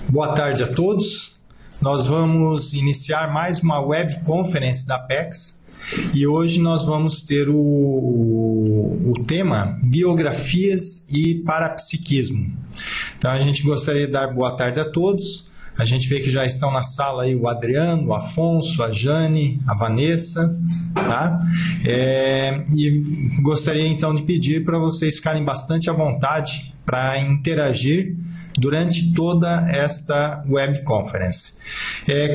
Boa tarde a todos. Nós vamos iniciar mais uma web conference da Apex e hoje nós vamos ter o tema Biografias e Parapsiquismo. Então a gente gostaria de dar boa tarde a todos. A gente vê que já estão na sala aí o Adriano, o Afonso, a Jane, a Vanessa, tá? E gostaria então de pedir para vocês ficarem bastante à vontade para interagir durante toda esta web conference.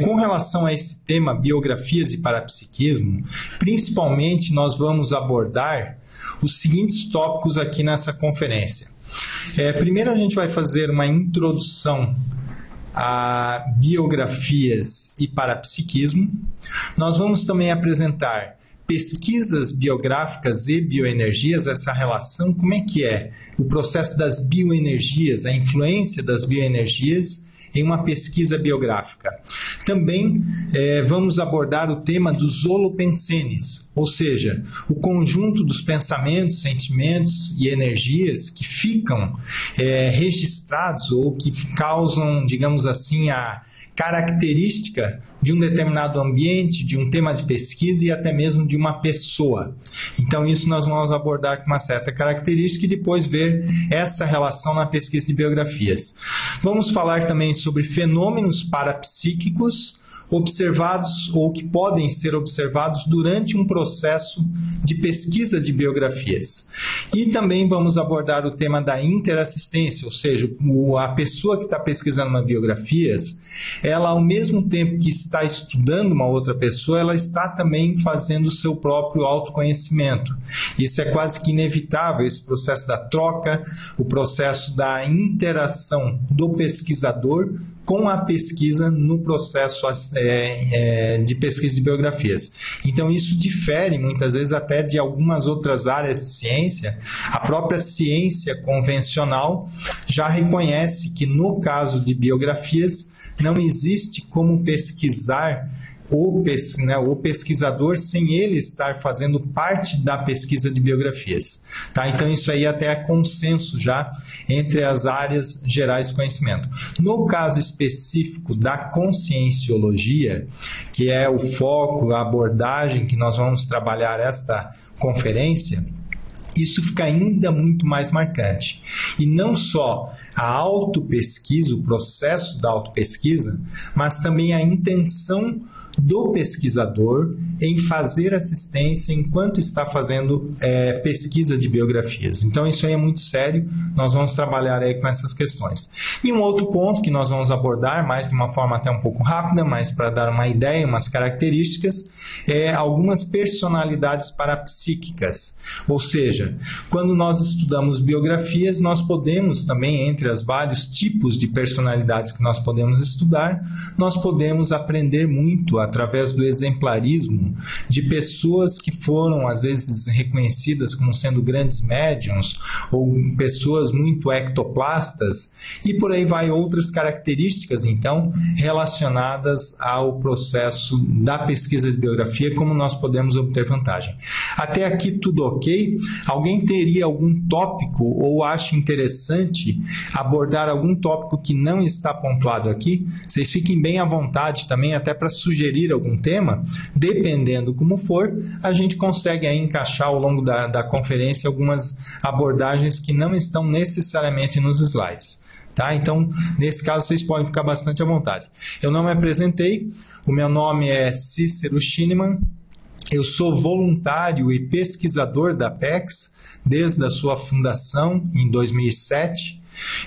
Com relação a esse tema, biografias e parapsiquismo, principalmente nós vamos abordar os seguintes tópicos aqui nessa conferência. Primeiro a gente vai fazer uma introdução a biografias e parapsiquismo. Nós vamos também apresentar pesquisas biográficas e bioenergias, essa relação, como é que é o processo das bioenergias, a influência das bioenergias em uma pesquisa biográfica. Também vamos abordar o tema dos holopensenes, ou seja, o conjunto dos pensamentos, sentimentos e energias que ficam registrados ou que causam, digamos assim, a característica de um determinado ambiente, de um tema de pesquisa e até mesmo de uma pessoa. Então isso nós vamos abordar com uma certa característica e depois ver essa relação na pesquisa de biografias. Vamos falar também sobre fenômenos parapsíquicos observados ou que podem ser observados durante um processo de pesquisa de biografias. E também vamos abordar o tema da interassistência, ou seja, a pessoa que está pesquisando uma biografias, ela ao mesmo tempo que está estudando uma outra pessoa, ela está também fazendo o seu próprio autoconhecimento. Isso é quase que inevitável, esse processo da troca, o processo da interação do pesquisador com a pesquisa no processo de pesquisa de biografias. Então isso difere muitas vezes até de algumas outras áreas de ciência. A própria ciência convencional já reconhece que no caso de biografias não existe como pesquisar o pesquisador sem ele estar fazendo parte da pesquisa de biografias. Tá? Então isso aí até é consenso já entre as áreas gerais do conhecimento. No caso específico da conscienciologia, que é o foco, a abordagem que nós vamos trabalhar esta conferência, isso fica ainda muito mais marcante. E não só a autopesquisa, o processo da autopesquisa, mas também a intenção do pesquisador em fazer assistência enquanto está fazendo pesquisa de biografias. Então isso aí é muito sério, nós vamos trabalhar aí com essas questões. E um outro ponto que nós vamos abordar, mais de uma forma até um pouco rápida, mas para dar uma ideia, umas características, algumas personalidades parapsíquicas. Ou seja, quando nós estudamos biografias, nós podemos também, entre os vários tipos de personalidades que nós podemos estudar, nós podemos aprender muito através do exemplarismo de pessoas que foram, às vezes, reconhecidas como sendo grandes médiums ou pessoas muito ectoplastas e por aí vai outras características, então, relacionadas ao processo da pesquisa de biografia, como nós podemos obter vantagem. Até aqui tudo ok? Alguém teria algum tópico ou acha interessante abordar algum tópico que não está pontuado aqui? Vocês fiquem bem à vontade também, até para sugerir algum tema, dependendo como for, a gente consegue aí encaixar ao longo da conferência algumas abordagens que não estão necessariamente nos slides. Tá? Então, nesse caso, vocês podem ficar bastante à vontade. Eu não me apresentei, o meu nome é Cícero Schienemann, eu sou voluntário e pesquisador da Apex desde a sua fundação em 2007.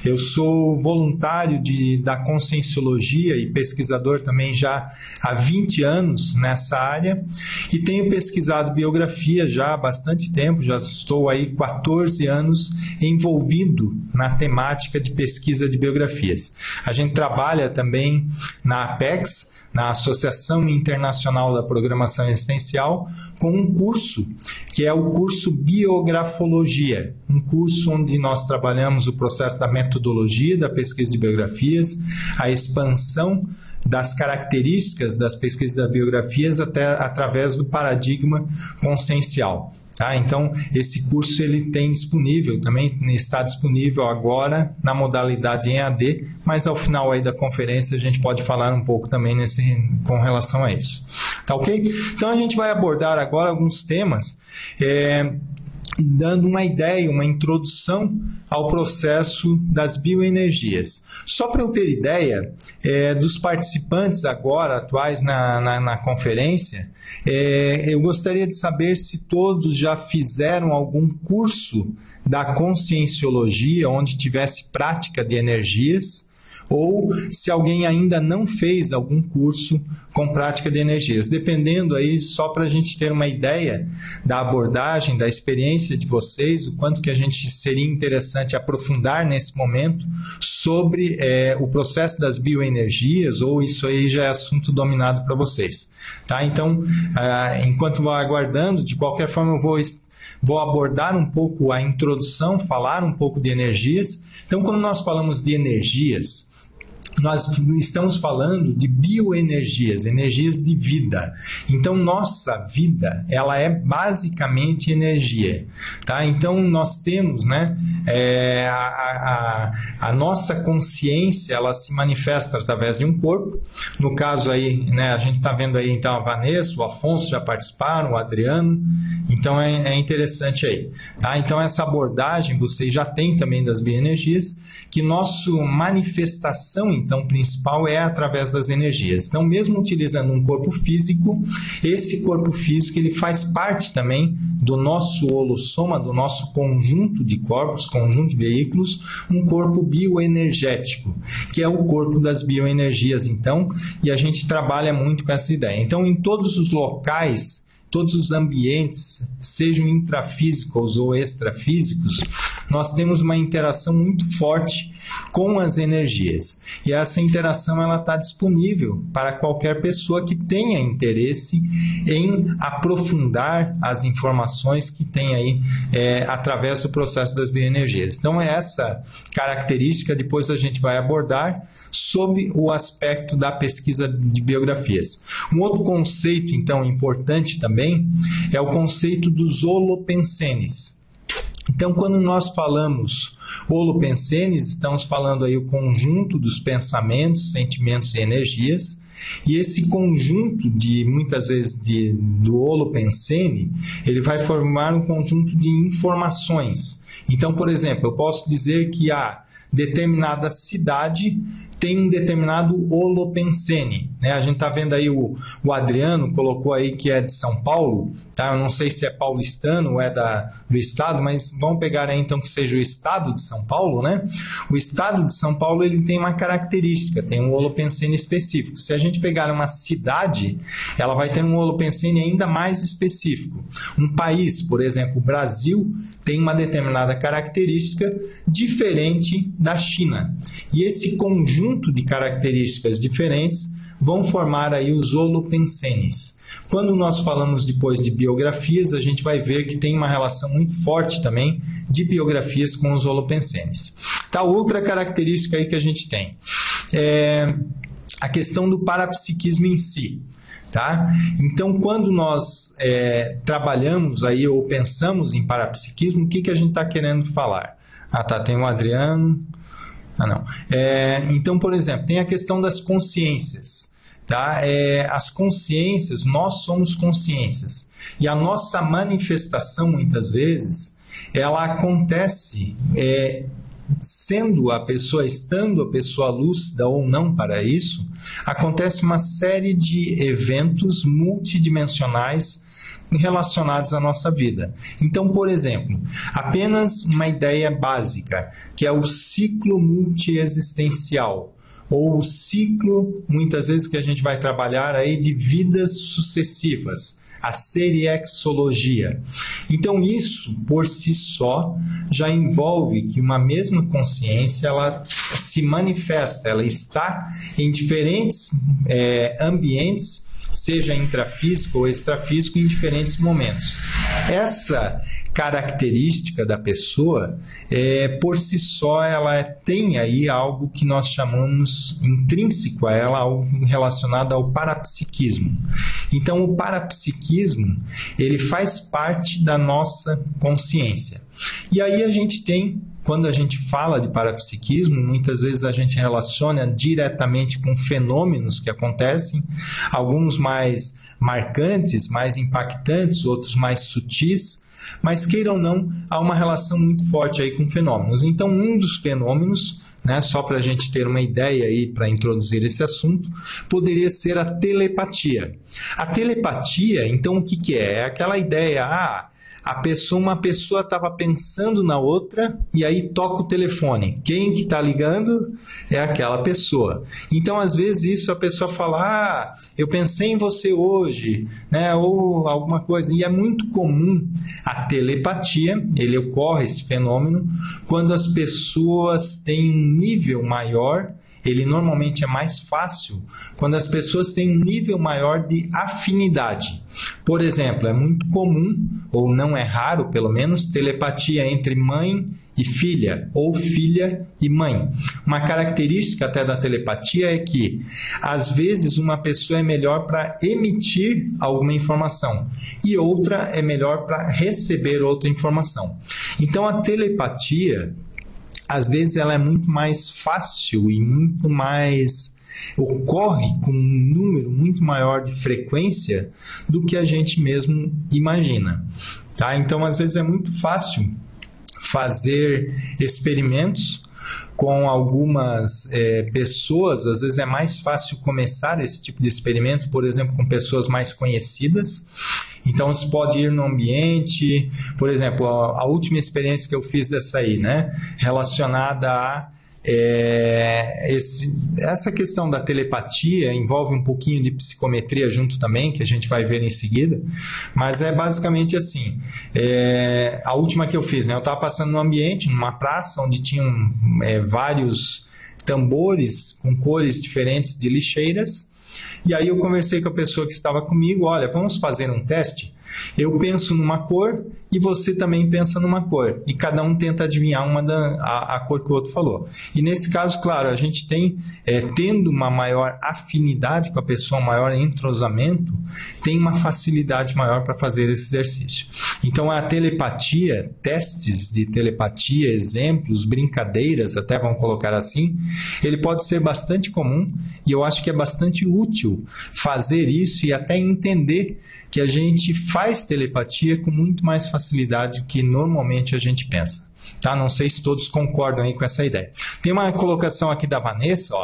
Eu sou voluntário da conscienciologia e pesquisador também já há 20 anos nessa área e tenho pesquisado biografia já há bastante tempo, já estou aí 14 anos envolvido na temática de pesquisa de biografias. A gente trabalha também na Apex, na Associação Internacional da Programação Existencial, com um curso, que é o curso Biografologia, um curso onde nós trabalhamos o processo da metodologia da pesquisa de biografias, a expansão das características das pesquisas de biografias até através do paradigma consciencial. Tá? Então, esse curso ele tem disponível, também está disponível agora na modalidade em EAD, mas ao final aí da conferência a gente pode falar um pouco também com relação a isso. Tá ok? Então, a gente vai abordar agora alguns temas, dando uma ideia, uma introdução ao processo das bioenergias. Só para eu ter ideia, dos participantes agora, atuais na conferência, eu gostaria de saber se todos já fizeram algum curso da conscienciologia, onde tivesse prática de energias, ou se alguém ainda não fez algum curso com prática de energias. Dependendo aí, só para a gente ter uma ideia da abordagem, da experiência de vocês, o quanto que a gente seria interessante aprofundar nesse momento sobre o processo das bioenergias, ou isso aí já é assunto dominado para vocês. Tá? Então, enquanto vou aguardando, de qualquer forma eu vou abordar um pouco a introdução, falar um pouco de energias. Então, quando nós falamos de energias, nós estamos falando de bioenergias, energias de vida. Então, nossa vida, ela é basicamente energia. Tá? Então, nós temos, né, a nossa consciência, ela se manifesta através de um corpo. No caso aí, né, a gente está vendo aí então a Vanessa, o Afonso já participaram, o Adriano. Então, é interessante aí. Tá? Então, essa abordagem vocês já têm também das bioenergias, que nossa manifestação então principal é através das energias. Então, mesmo utilizando um corpo físico, esse corpo físico ele faz parte também do nosso holossoma, do nosso conjunto de corpos, conjunto de veículos, um corpo bioenergético, que é o corpo das bioenergias, então, e a gente trabalha muito com essa ideia. Então, em todos os locais, todos os ambientes, sejam intrafísicos ou extrafísicos, nós temos uma interação muito forte com as energias. E essa interação ela está disponível para qualquer pessoa que tenha interesse em aprofundar as informações que tem aí através do processo das bioenergias. Então, essa característica depois a gente vai abordar sob o aspecto da pesquisa de biografias. Um outro conceito, então, importante também é o conceito dos holopensenes. Então, quando nós falamos holopensenes, estamos falando aí o conjunto dos pensamentos, sentimentos e energias, e esse conjunto muitas vezes do holopensene, ele vai formar um conjunto de informações. Então, por exemplo, eu posso dizer que a determinada cidade tem um determinado holopensene, né? A gente está vendo aí o Adriano colocou aí que é de São Paulo, tá? Eu não sei se é paulistano ou é do estado, mas vamos pegar aí então que seja o estado de São Paulo, né? O estado de São Paulo ele tem uma característica, tem um holopensene específico. Se a gente pegar uma cidade, ela vai ter um holopensene ainda mais específico. Um país, por exemplo, o Brasil, tem uma determinada característica diferente da China. E esse conjunto de características diferentes vão formar aí os holopensenes. Quando nós falamos depois de biografias, a gente vai ver que tem uma relação muito forte também de biografias com os holopensenes. Tá, outra característica aí que a gente tem é a questão do parapsiquismo em si. Tá? Então, quando nós trabalhamos aí ou pensamos em parapsiquismo, o que a gente está querendo falar? Tem o Adriano. Então, por exemplo, tem a questão das consciências. Tá? As consciências, nós somos consciências. E a nossa manifestação, muitas vezes, ela acontece estando a pessoa lúcida ou não para isso, acontece uma série de eventos multidimensionais relacionados à nossa vida. Então, por exemplo, apenas uma ideia básica, que é o ciclo multiexistencial, ou o ciclo, muitas vezes, que a gente vai trabalhar aí de vidas sucessivas, a seriexologia. Então, isso, por si só, já envolve que uma mesma consciência, ela se manifesta, ela está em diferentes ambientes seja intrafísico ou extrafísico, em diferentes momentos. Essa característica da pessoa, por si só, ela tem aí algo que nós chamamos intrínseco a ela, algo relacionado ao parapsiquismo. Então, o parapsiquismo, ele faz parte da nossa consciência. E aí a gente tem, quando a gente fala de parapsiquismo, muitas vezes a gente relaciona diretamente com fenômenos que acontecem, alguns mais marcantes, mais impactantes, outros mais sutis, mas queiram ou não, há uma relação muito forte aí com fenômenos. Então, um dos fenômenos, só para a gente ter uma ideia aí para introduzir esse assunto, poderia ser a telepatia. A telepatia, então, o que é? É aquela ideia, uma pessoa estava pensando na outra e aí toca o telefone. Quem que está ligando é aquela pessoa. Então, às vezes, isso a pessoa fala, eu pensei em você hoje, ou alguma coisa. E é muito comum a telepatia, ele ocorre, esse fenômeno, quando as pessoas têm um nível maior. Ele normalmente é mais fácil quando as pessoas têm um nível maior de afinidade. Por exemplo, é muito comum, ou não é raro pelo menos, telepatia entre mãe e filha, ou filha e mãe. Uma característica até da telepatia é que, às vezes, uma pessoa é melhor para emitir alguma informação e outra é melhor para receber outra informação. Então, a telepatia, às vezes, ela é muito mais fácil e muito mais ocorre com um número muito maior de frequência do que a gente mesmo imagina. Tá? Então, às vezes, é muito fácil fazer experimentos com algumas pessoas. Às vezes é mais fácil começar esse tipo de experimento, por exemplo, com pessoas mais conhecidas. Então, você pode ir no ambiente, por exemplo, a última experiência que eu fiz dessa aí, relacionada a essa questão da telepatia, envolve um pouquinho de psicometria junto também, que a gente vai ver em seguida, mas é basicamente assim. A última que eu fiz, eu estava passando no ambiente, numa praça, onde tinham vários tambores com cores diferentes de lixeiras, e aí eu conversei com a pessoa que estava comigo, olha, vamos fazer um teste? Eu penso numa cor e você também pensa numa cor. E cada um tenta adivinhar a cor que o outro falou. E nesse caso, claro, a gente tem, tendo uma maior afinidade com a pessoa, um maior entrosamento, tem uma facilidade maior para fazer esse exercício. Então, a telepatia, testes de telepatia, exemplos, brincadeiras, até vamos colocar assim, ele pode ser bastante comum e eu acho que é bastante útil fazer isso e até entender que a gente faz telepatia com muito mais facilidade do que normalmente a gente pensa. Tá? Não sei se todos concordam aí com essa ideia. Tem uma colocação aqui da Vanessa,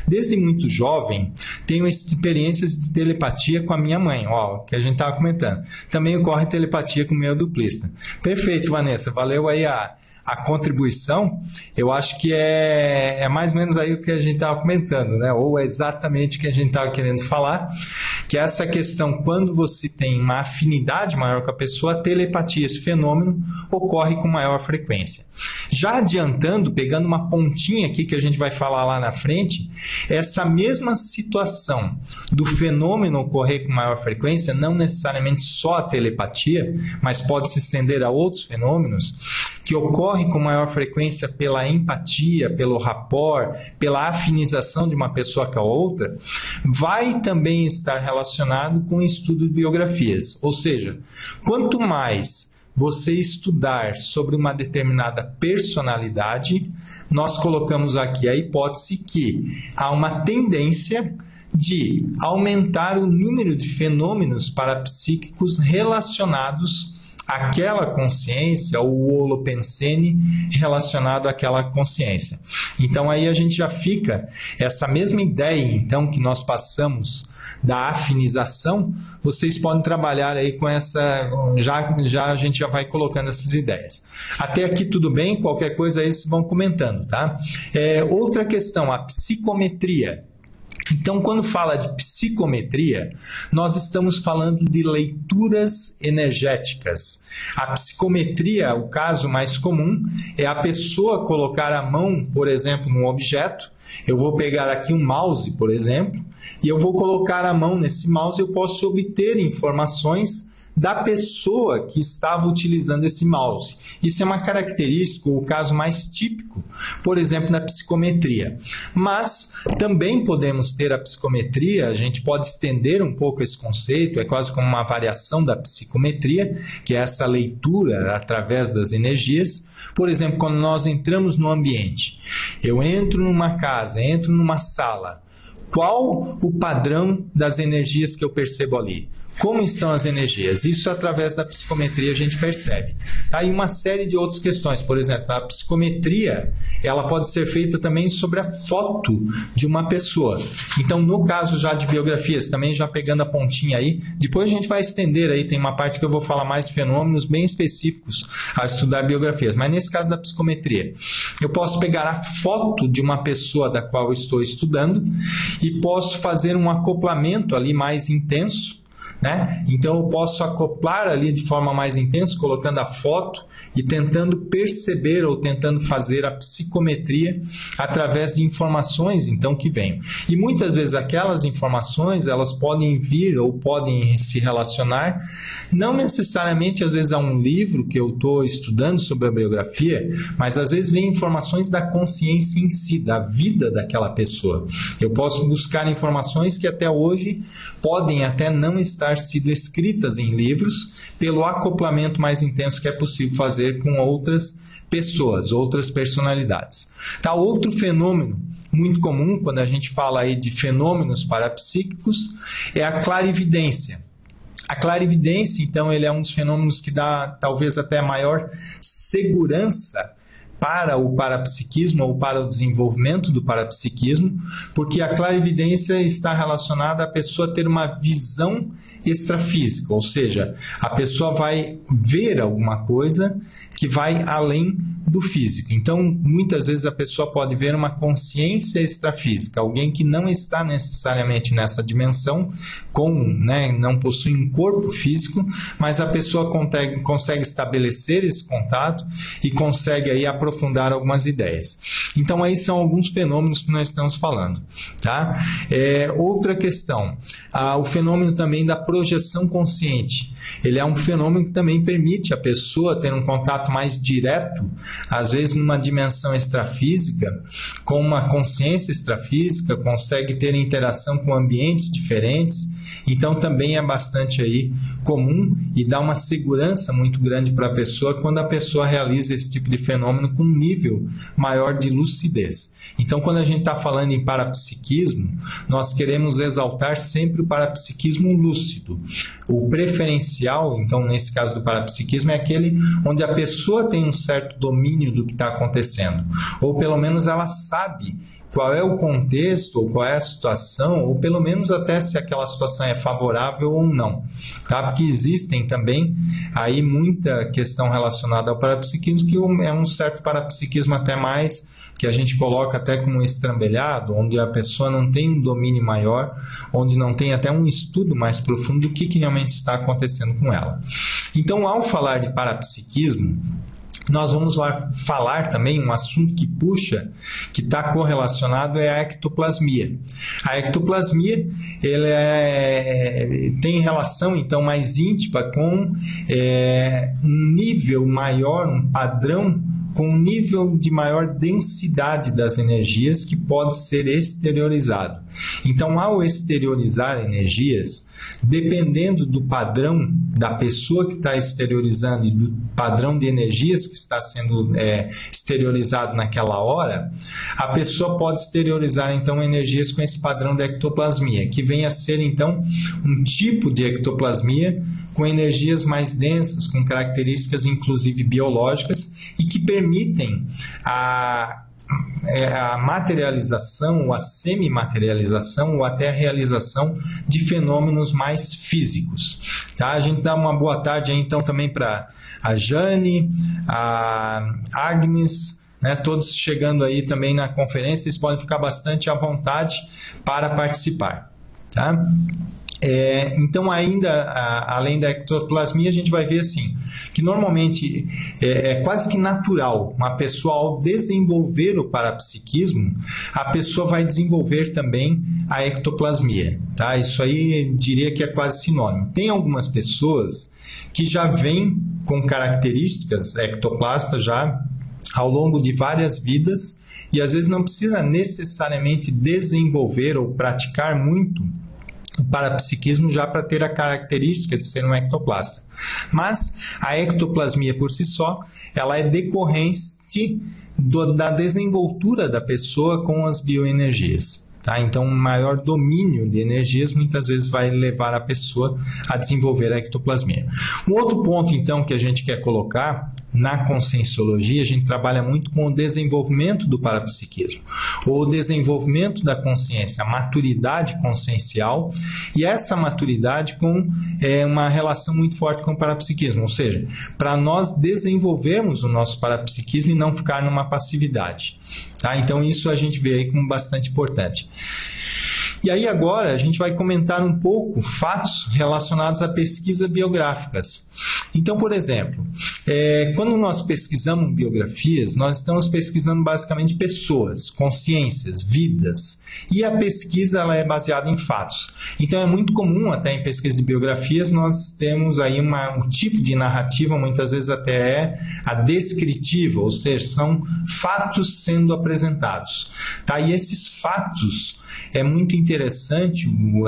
desde muito jovem, tenho experiências de telepatia com a minha mãe, que a gente estava comentando. Também ocorre telepatia com o meu duplista. Perfeito, Vanessa, valeu aí a contribuição. Eu acho que é mais ou menos aí o que a gente estava comentando, ou é exatamente o que a gente estava querendo falar, que é essa questão, quando você tem uma afinidade maior com a pessoa, a telepatia, esse fenômeno, ocorre com maior frequência. Já adiantando, pegando uma pontinha aqui que a gente vai falar lá na frente, essa mesma situação do fenômeno ocorrer com maior frequência, não necessariamente só a telepatia, mas pode se estender a outros fenômenos, que ocorre com maior frequência pela empatia, pelo rapport, pela afinização de uma pessoa com a outra, vai também estar relacionado com o estudo de biografias. Ou seja, quanto mais você estudar sobre uma determinada personalidade, nós colocamos aqui a hipótese que há uma tendência de aumentar o número de fenômenos parapsíquicos relacionados àquela consciência, o holopensene relacionado àquela consciência. Então aí a gente já fica, essa mesma ideia então que nós passamos da afinização, vocês podem trabalhar aí com essa, já a gente já vai colocando essas ideias. Até aqui tudo bem? Qualquer coisa aí vocês vão comentando, tá? Outra questão, a psicometria. Então, quando fala de psicometria, nós estamos falando de leituras energéticas. A psicometria, o caso mais comum, é a pessoa colocar a mão, por exemplo, num objeto. Eu vou pegar aqui um mouse, por exemplo, e eu vou colocar a mão nesse mouse e eu posso obter informações da pessoa que estava utilizando esse mouse. Isso é uma característica, o caso mais típico, por exemplo, da psicometria. Mas também podemos ter a psicometria, a gente pode estender um pouco esse conceito, é quase como uma variação da psicometria, que é essa leitura através das energias. Por exemplo, quando nós entramos no ambiente, eu entro numa casa, entro numa sala, qual o padrão das energias que eu percebo ali? Como estão as energias? Isso através da psicometria a gente percebe. Tá? E uma série de outras questões. Por exemplo, a psicometria ela pode ser feita também sobre a foto de uma pessoa. Então, no caso já de biografias, também já pegando a pontinha aí, depois a gente vai estender aí, tem uma parte que eu vou falar mais de fenômenos bem específicos a estudar biografias. Mas nesse caso da psicometria, eu posso pegar a foto de uma pessoa da qual eu estou estudando e posso fazer um acoplamento ali mais intenso, né? Então eu posso acoplar ali de forma mais intensa, colocando a foto e tentando perceber ou tentando fazer a psicometria através de informações então que vêm. E muitas vezes aquelas informações elas podem vir ou podem se relacionar não necessariamente às vezes a um livro que eu estou estudando sobre a biografia, mas às vezes vem informações da consciência em si, da vida daquela pessoa. Eu posso buscar informações que até hoje podem até não estar sido escritas em livros pelo acoplamento mais intenso que é possível fazer com outras pessoas, outras personalidades. Tá, outro fenômeno muito comum quando a gente fala aí de fenômenos parapsíquicos é a clarividência. A clarividência, então, ele é um dos fenômenos que dá talvez até maior segurança para o parapsiquismo ou para o desenvolvimento do parapsiquismo, porque a clarividência está relacionada à pessoa ter uma visão extrafísica, ou seja, a pessoa vai ver alguma coisa que vai além do físico. Então, muitas vezes a pessoa pode ver uma consciência extrafísica, alguém que não está necessariamente nessa dimensão, não possui um corpo físico, mas a pessoa consegue estabelecer esse contato e consegue aí aprofundar algumas ideias. Então, aí são alguns fenômenos que nós estamos falando. Tá? Outra questão, o fenômeno também da projeção consciente. Ele é um fenômeno que também permite a pessoa ter um contato mais direto, às vezes numa dimensão extrafísica, com uma consciência extrafísica, consegue ter interação com ambientes diferentes. Então também é bastante aí comum e dá uma segurança muito grande para a pessoa quando a pessoa realiza esse tipo de fenômeno com um nível maior de lucidez. Então, quando a gente está falando em parapsiquismo, nós queremos exaltar sempre o parapsiquismo lúcido. O preferencial, então, nesse caso do parapsiquismo, é aquele onde a pessoa tem um certo domínio do que está acontecendo, ou pelo menos ela sabe qual é o contexto, ou qual é a situação, ou pelo menos até se aquela situação é favorável ou não. Tá? Porque existem também aí muita questão relacionada ao parapsiquismo, que é um certo parapsiquismo até mais, que a gente coloca até como estrambelhado, onde a pessoa não tem um domínio maior, onde não tem até um estudo mais profundo do que realmente está acontecendo com ela. Então, ao falar de parapsiquismo, nós vamos falar também um assunto que puxa, que está correlacionado, é a ectoplasmia. A ectoplasmia tem relação então mais íntima com um nível maior, um padrão com um nível de maior densidade das energias que pode ser exteriorizado. Então, ao exteriorizar energias, dependendo do padrão da pessoa que está exteriorizando e do padrão de energias que está sendo exteriorizado naquela hora, a pessoa pode exteriorizar então energias com esse padrão de ectoplasmia, que vem a ser então um tipo de ectoplasmia com energias mais densas, com características inclusive biológicas e que permitem a materialização, ou a semimaterialização, ou até a realização de fenômenos mais físicos. Tá? A gente dá uma boa tarde aí, então também para a Jane, a Agnes, né? Todos chegando aí também na conferência, vocês podem ficar bastante à vontade para participar, tá? Então, ainda, além da ectoplasmia, a gente vai ver assim, que normalmente é quase que natural uma pessoa, ao desenvolver o parapsiquismo, a pessoa vai desenvolver também a ectoplasmia, tá? Isso aí diria que é quase sinônimo. Tem algumas pessoas que já vêm com características ectoplastas já ao longo de várias vidas e às vezes não precisa necessariamente desenvolver ou praticar muito o parapsiquismo já para ter a característica de ser um ectoplasta. Mas a ectoplasmia por si só, ela é decorrente da desenvoltura da pessoa com as bioenergias. Tá? Então, um maior domínio de energias muitas vezes vai levar a pessoa a desenvolver a ectoplasmia. Um outro ponto, então, que a gente quer colocar na conscienciologia, a gente trabalha muito com o desenvolvimento do parapsiquismo, ou o desenvolvimento da consciência, a maturidade consciencial, e essa maturidade com uma relação muito forte com o parapsiquismo, ou seja, para nós desenvolvermos o nosso parapsiquismo e não ficar numa passividade. Tá? Então, isso a gente vê aí como bastante importante. E aí agora a gente vai comentar um pouco fatos relacionados a pesquisas biográficas. Então, por exemplo, quando nós pesquisamos biografias, nós estamos pesquisando basicamente pessoas, consciências, vidas. E a pesquisa ela é baseada em fatos. Então, é muito comum até em pesquisa de biografias nós temos aí um tipo de narrativa, muitas vezes até é a descritiva, ou seja, são fatos sendo apresentados. Tá? E esses fatos é muito interessante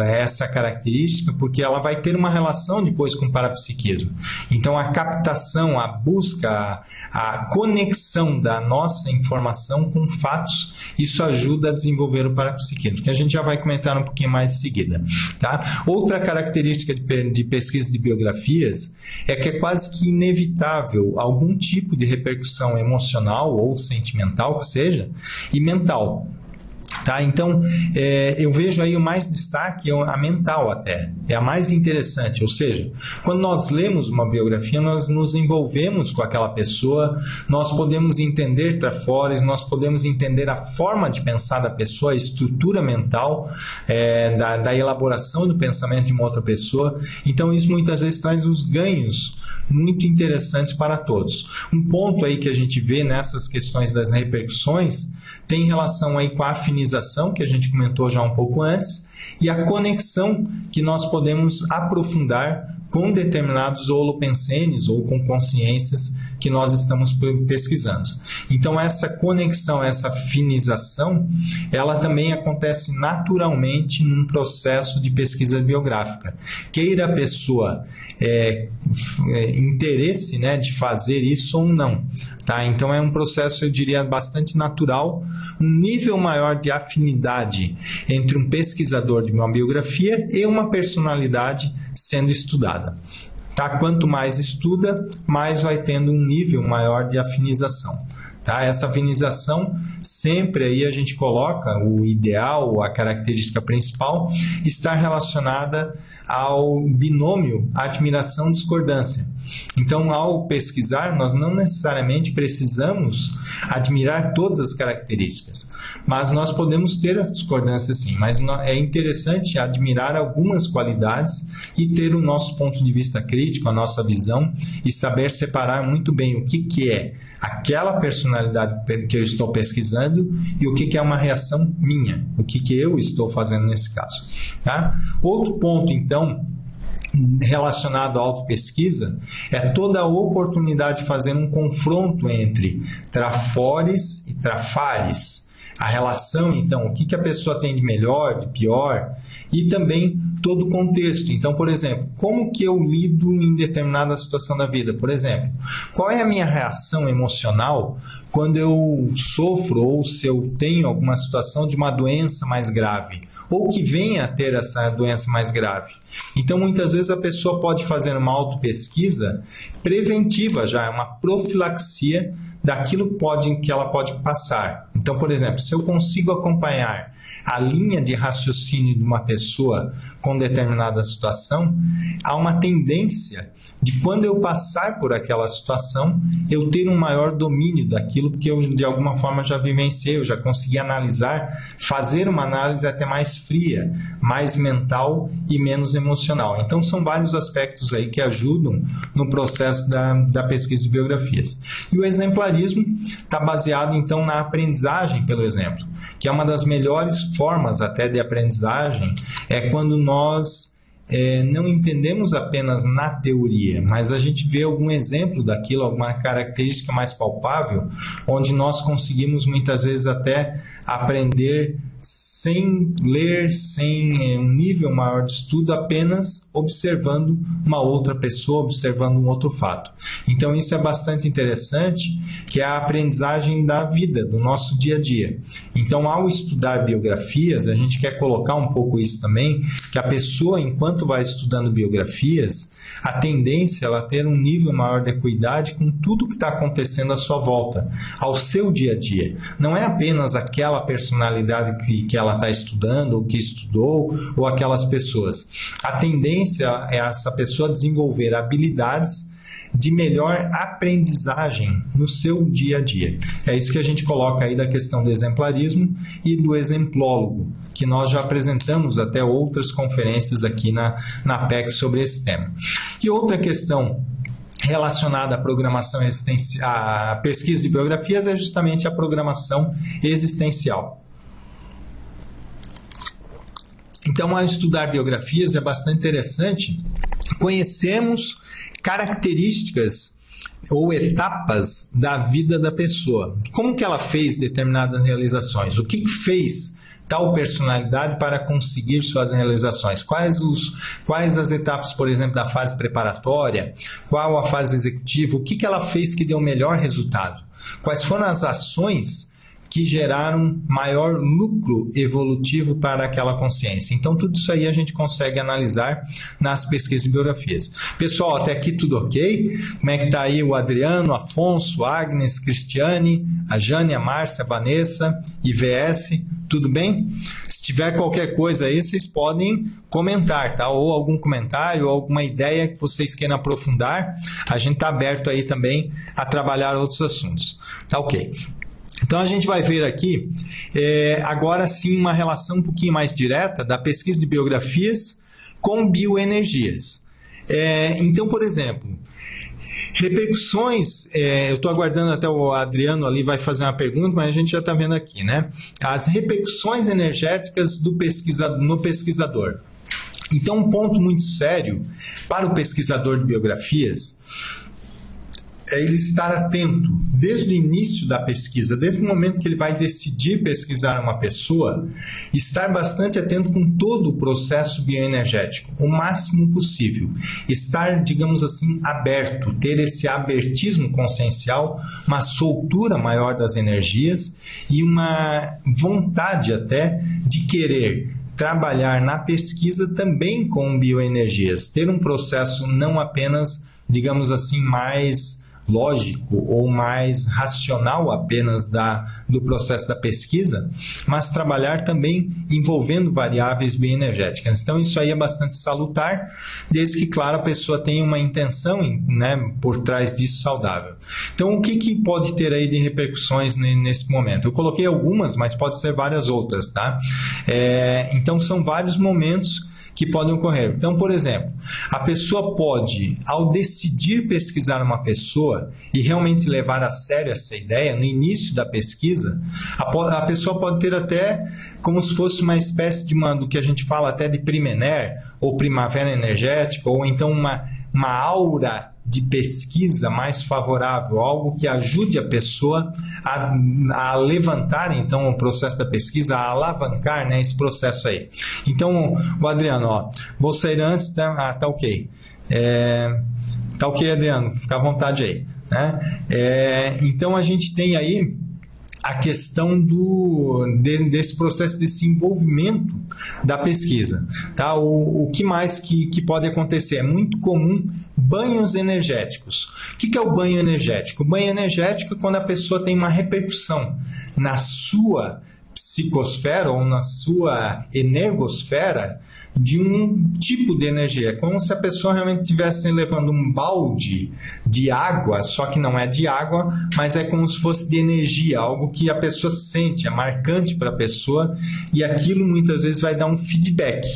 essa característica porque ela vai ter uma relação depois com o parapsiquismo. Então a captação, a busca, a conexão da nossa informação com fatos, isso ajuda a desenvolver o parapsiquismo, que a gente já vai comentar um pouquinho mais em seguida. Tá? Outra característica de pesquisa de biografias é que é quase que inevitável algum tipo de repercussão emocional ou sentimental que seja, e mental. Tá? Então, eu vejo aí o mais destaque, a mental até, é a mais interessante, ou seja, quando nós lemos uma biografia, nós nos envolvemos com aquela pessoa, nós podemos entender trafores, nós podemos entender a forma de pensar da pessoa, a estrutura mental, da elaboração do pensamento de uma outra pessoa, então isso muitas vezes traz uns ganhos muito interessantes para todos. Um ponto aí que a gente vê nessas questões das repercussões tem relação aí com a afinização, que a gente comentou já um pouco antes, e a conexão que nós podemos aprofundar com determinados holopensenes ou com consciências que nós estamos pesquisando. Então, essa conexão, essa afinização, ela também acontece naturalmente num processo de pesquisa biográfica. Queira a pessoa interesse, né, de fazer isso ou não. Tá? Então é um processo, eu diria, bastante natural, um nível maior de afinidade entre um pesquisador de uma biografia e uma personalidade sendo estudada. Tá? Quanto mais estuda, mais vai tendo um nível maior de afinização. Tá? Essa afinização, sempre aí a gente coloca o ideal, a característica principal, estar relacionada ao binômio admiração-discordância. Então, ao pesquisar, nós não necessariamente precisamos admirar todas as características, mas nós podemos ter as discordâncias sim, mas é interessante admirar algumas qualidades e ter o nosso ponto de vista crítico, a nossa visão e saber separar muito bem o que é aquela personalidade que eu estou pesquisando e o que é uma reação minha, o que eu estou fazendo nesse caso. Tá? Outro ponto, então, relacionado à autopesquisa é toda a oportunidade de fazer um confronto entre trafores e trafares. A relação, então, o que a pessoa tem de melhor, de pior, e também todo o contexto. Então, por exemplo, como que eu lido em determinada situação da vida? Por exemplo, qual é a minha reação emocional quando eu sofro ou se eu tenho alguma situação de uma doença mais grave, ou que venha a ter essa doença mais grave? Então, muitas vezes a pessoa pode fazer uma autopesquisa preventiva já, uma profilaxia daquilo que ela pode passar. Então, por exemplo, se eu consigo acompanhar a linha de raciocínio de uma pessoa com determinada situação, há uma tendência de quando eu passar por aquela situação, eu ter um maior domínio daquilo, porque eu de alguma forma já vivenciei, eu já consegui analisar, fazer uma análise até mais fria, mais mental e menos emocional. Então são vários aspectos aí que ajudam no processo da pesquisa de biografias. E o exemplarismo está baseado então na aprendizagem pelo exemplo, que é uma das melhores formas até de aprendizagem, é quando nós não entendemos apenas na teoria, mas a gente vê algum exemplo daquilo, alguma característica mais palpável, onde nós conseguimos muitas vezes até aprender sem ler, sem um nível maior de estudo, apenas observando uma outra pessoa, observando um outro fato. Então isso é bastante interessante, que é a aprendizagem da vida, do nosso dia a dia. Então, ao estudar biografias, a gente quer colocar um pouco isso também, que a pessoa, enquanto vai estudando biografias, a tendência é ela ter um nível maior de acuidade com tudo que está acontecendo à sua volta, ao seu dia a dia. Não é apenas aquela personalidade que ela está estudando, ou que estudou, ou aquelas pessoas. A tendência é essa pessoa desenvolver habilidades de melhor aprendizagem no seu dia a dia. É isso que a gente coloca aí da questão do exemplarismo e do exemplólogo, que nós já apresentamos até outras conferências aqui na PEC sobre esse tema. E outra questão relacionada à programação existencial, à pesquisa de biografias, é justamente a programação existencial. Então, ao estudar biografias, é bastante interessante conhecermos características ou etapas da vida da pessoa. Como que ela fez determinadas realizações? O que fez tal personalidade para conseguir suas realizações? Quais as etapas, por exemplo, da fase preparatória? Qual a fase executiva? O que ela fez que deu o melhor resultado? Quais foram as ações que geraram maior lucro evolutivo para aquela consciência? Então, tudo isso aí a gente consegue analisar nas pesquisas de biografias. Pessoal, até aqui tudo ok? Como é que está aí o Adriano, Afonso, Agnes, Cristiane, a Jane, a Márcia, a Vanessa, IVS, tudo bem? Se tiver qualquer coisa aí, vocês podem comentar, tá? Ou algum comentário, ou alguma ideia que vocês queiram aprofundar, a gente está aberto aí também a trabalhar outros assuntos. Tá ok. Então, a gente vai ver aqui, agora sim, uma relação um pouquinho mais direta da pesquisa de biografias com bioenergias. Então, por exemplo, repercussões, eu estou aguardando até o Adriano ali vai fazer uma pergunta, mas a gente já está vendo aqui, né? As repercussões energéticas no pesquisador. Então, um ponto muito sério para o pesquisador de biografias é ele estar atento desde o início da pesquisa, desde o momento que ele vai decidir pesquisar uma pessoa, estar bastante atento com todo o processo bioenergético, o máximo possível. Estar, digamos assim, aberto, ter esse abertismo consciencial, uma soltura maior das energias e uma vontade até de querer trabalhar na pesquisa também com bioenergias, ter um processo não apenas, digamos assim, mais lógico ou mais racional apenas do processo da pesquisa, mas trabalhar também envolvendo variáveis bioenergéticas. Então, isso aí é bastante salutar, desde que, claro, a pessoa tenha uma intenção, né, por trás disso saudável. Então, o que pode ter aí de repercussões nesse momento? Eu coloquei algumas, mas pode ser várias outras, tá? Então, são vários momentos que podem ocorrer. Então, por exemplo, a pessoa pode, ao decidir pesquisar uma pessoa e realmente levar a sério essa ideia, no início da pesquisa, a pessoa pode ter até como se fosse uma espécie de do que a gente fala até de primener, ou primavera energética, ou então uma aura de pesquisa mais favorável, algo que ajude a pessoa a levantar, então, o processo da pesquisa, a alavancar, né, esse processo aí. Então, o Adriano, vou sair antes, tá ok. Tá ok, Adriano, fica à vontade aí. Né? Então, a gente tem aí a questão desse processo, desse envolvimento da pesquisa. Tá? O que mais que pode acontecer? É muito comum banhos energéticos. O que é o banho energético? O banho energético é quando a pessoa tem uma repercussão na sua psicosfera ou na sua energosfera de um tipo de energia. É como se a pessoa realmente estivesse levando um balde de água, só que não é de água, mas é como se fosse de energia, algo que a pessoa sente, é marcante para a pessoa, e aquilo muitas vezes vai dar um feedback.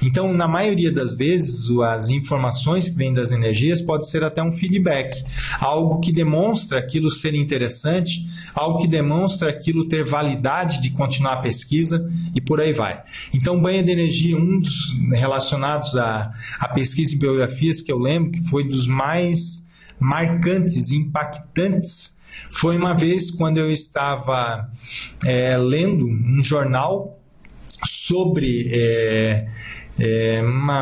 Então, na maioria das vezes, as informações que vêm das energias pode ser até um feedback, algo que demonstra aquilo ser interessante, algo que demonstra aquilo ter validade de continuar a pesquisa, e por aí vai. Então, banho de energia, um dos relacionados à pesquisa de biografias que eu lembro que foi dos mais marcantes e impactantes, foi uma vez quando eu estava lendo um jornal sobre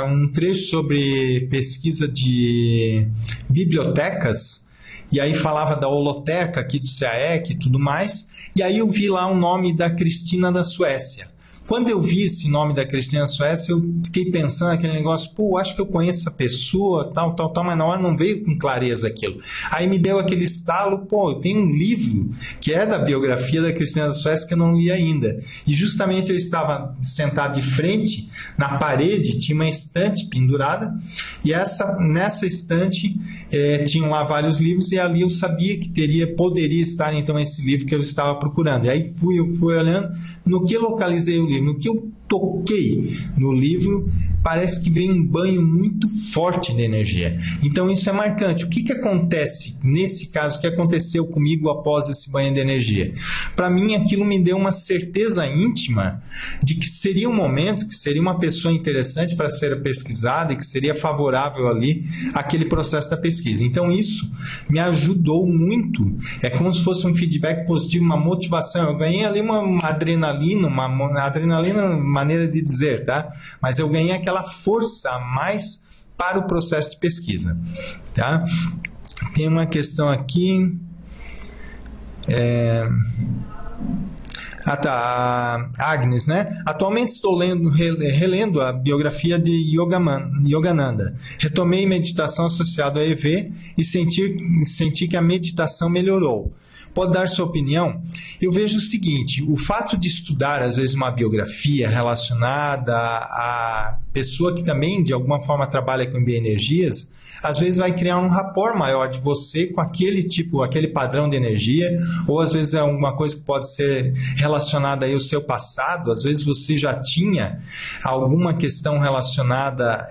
um trecho sobre pesquisa de bibliotecas, e aí falava da holoteca aqui do CAEC e tudo mais, e aí eu vi lá o nome da Cristina da Suécia. Quando eu vi esse nome da Cristina da Suécia, eu fiquei pensando naquele negócio, acho que eu conheço essa pessoa, tal, mas na hora não veio com clareza aquilo. Aí me deu aquele estalo, eu tenho um livro que é da biografia da Cristina da Suécia que eu não li ainda. E justamente eu estava sentado de frente, na parede, tinha uma estante pendurada, e nessa estante tinham lá vários livros, e ali eu sabia que poderia estar então esse livro que eu estava procurando. E aí eu fui olhando, no que eu localizei o livro, no que eu toquei no livro, parece que vem um banho muito forte de energia. Então isso é marcante. O que acontece nesse caso? O que aconteceu comigo após esse banho de energia? Para mim aquilo me deu uma certeza íntima de que seria um momento, que seria uma pessoa interessante para ser pesquisada e que seria favorável ali aquele processo da pesquisa. Então isso me ajudou muito. É como se fosse um feedback positivo, uma motivação. Eu ganhei ali uma adrenalina, maneira de dizer, tá? Mas eu ganhei aquela força a mais para o processo de pesquisa, tá? Tem uma questão aqui. A Agnes, né? Atualmente estou relendo a biografia de Yogananda. Retomei meditação associada ao EV e senti que a meditação melhorou. Pode dar sua opinião? Eu vejo o seguinte, o fato de estudar, às vezes, uma biografia relacionada à pessoa que também, de alguma forma, trabalha com bioenergias, às vezes vai criar um rapport maior de você com aquele padrão de energia, ou às vezes é alguma coisa que pode ser relacionada aí ao seu passado, às vezes você já tinha alguma questão relacionada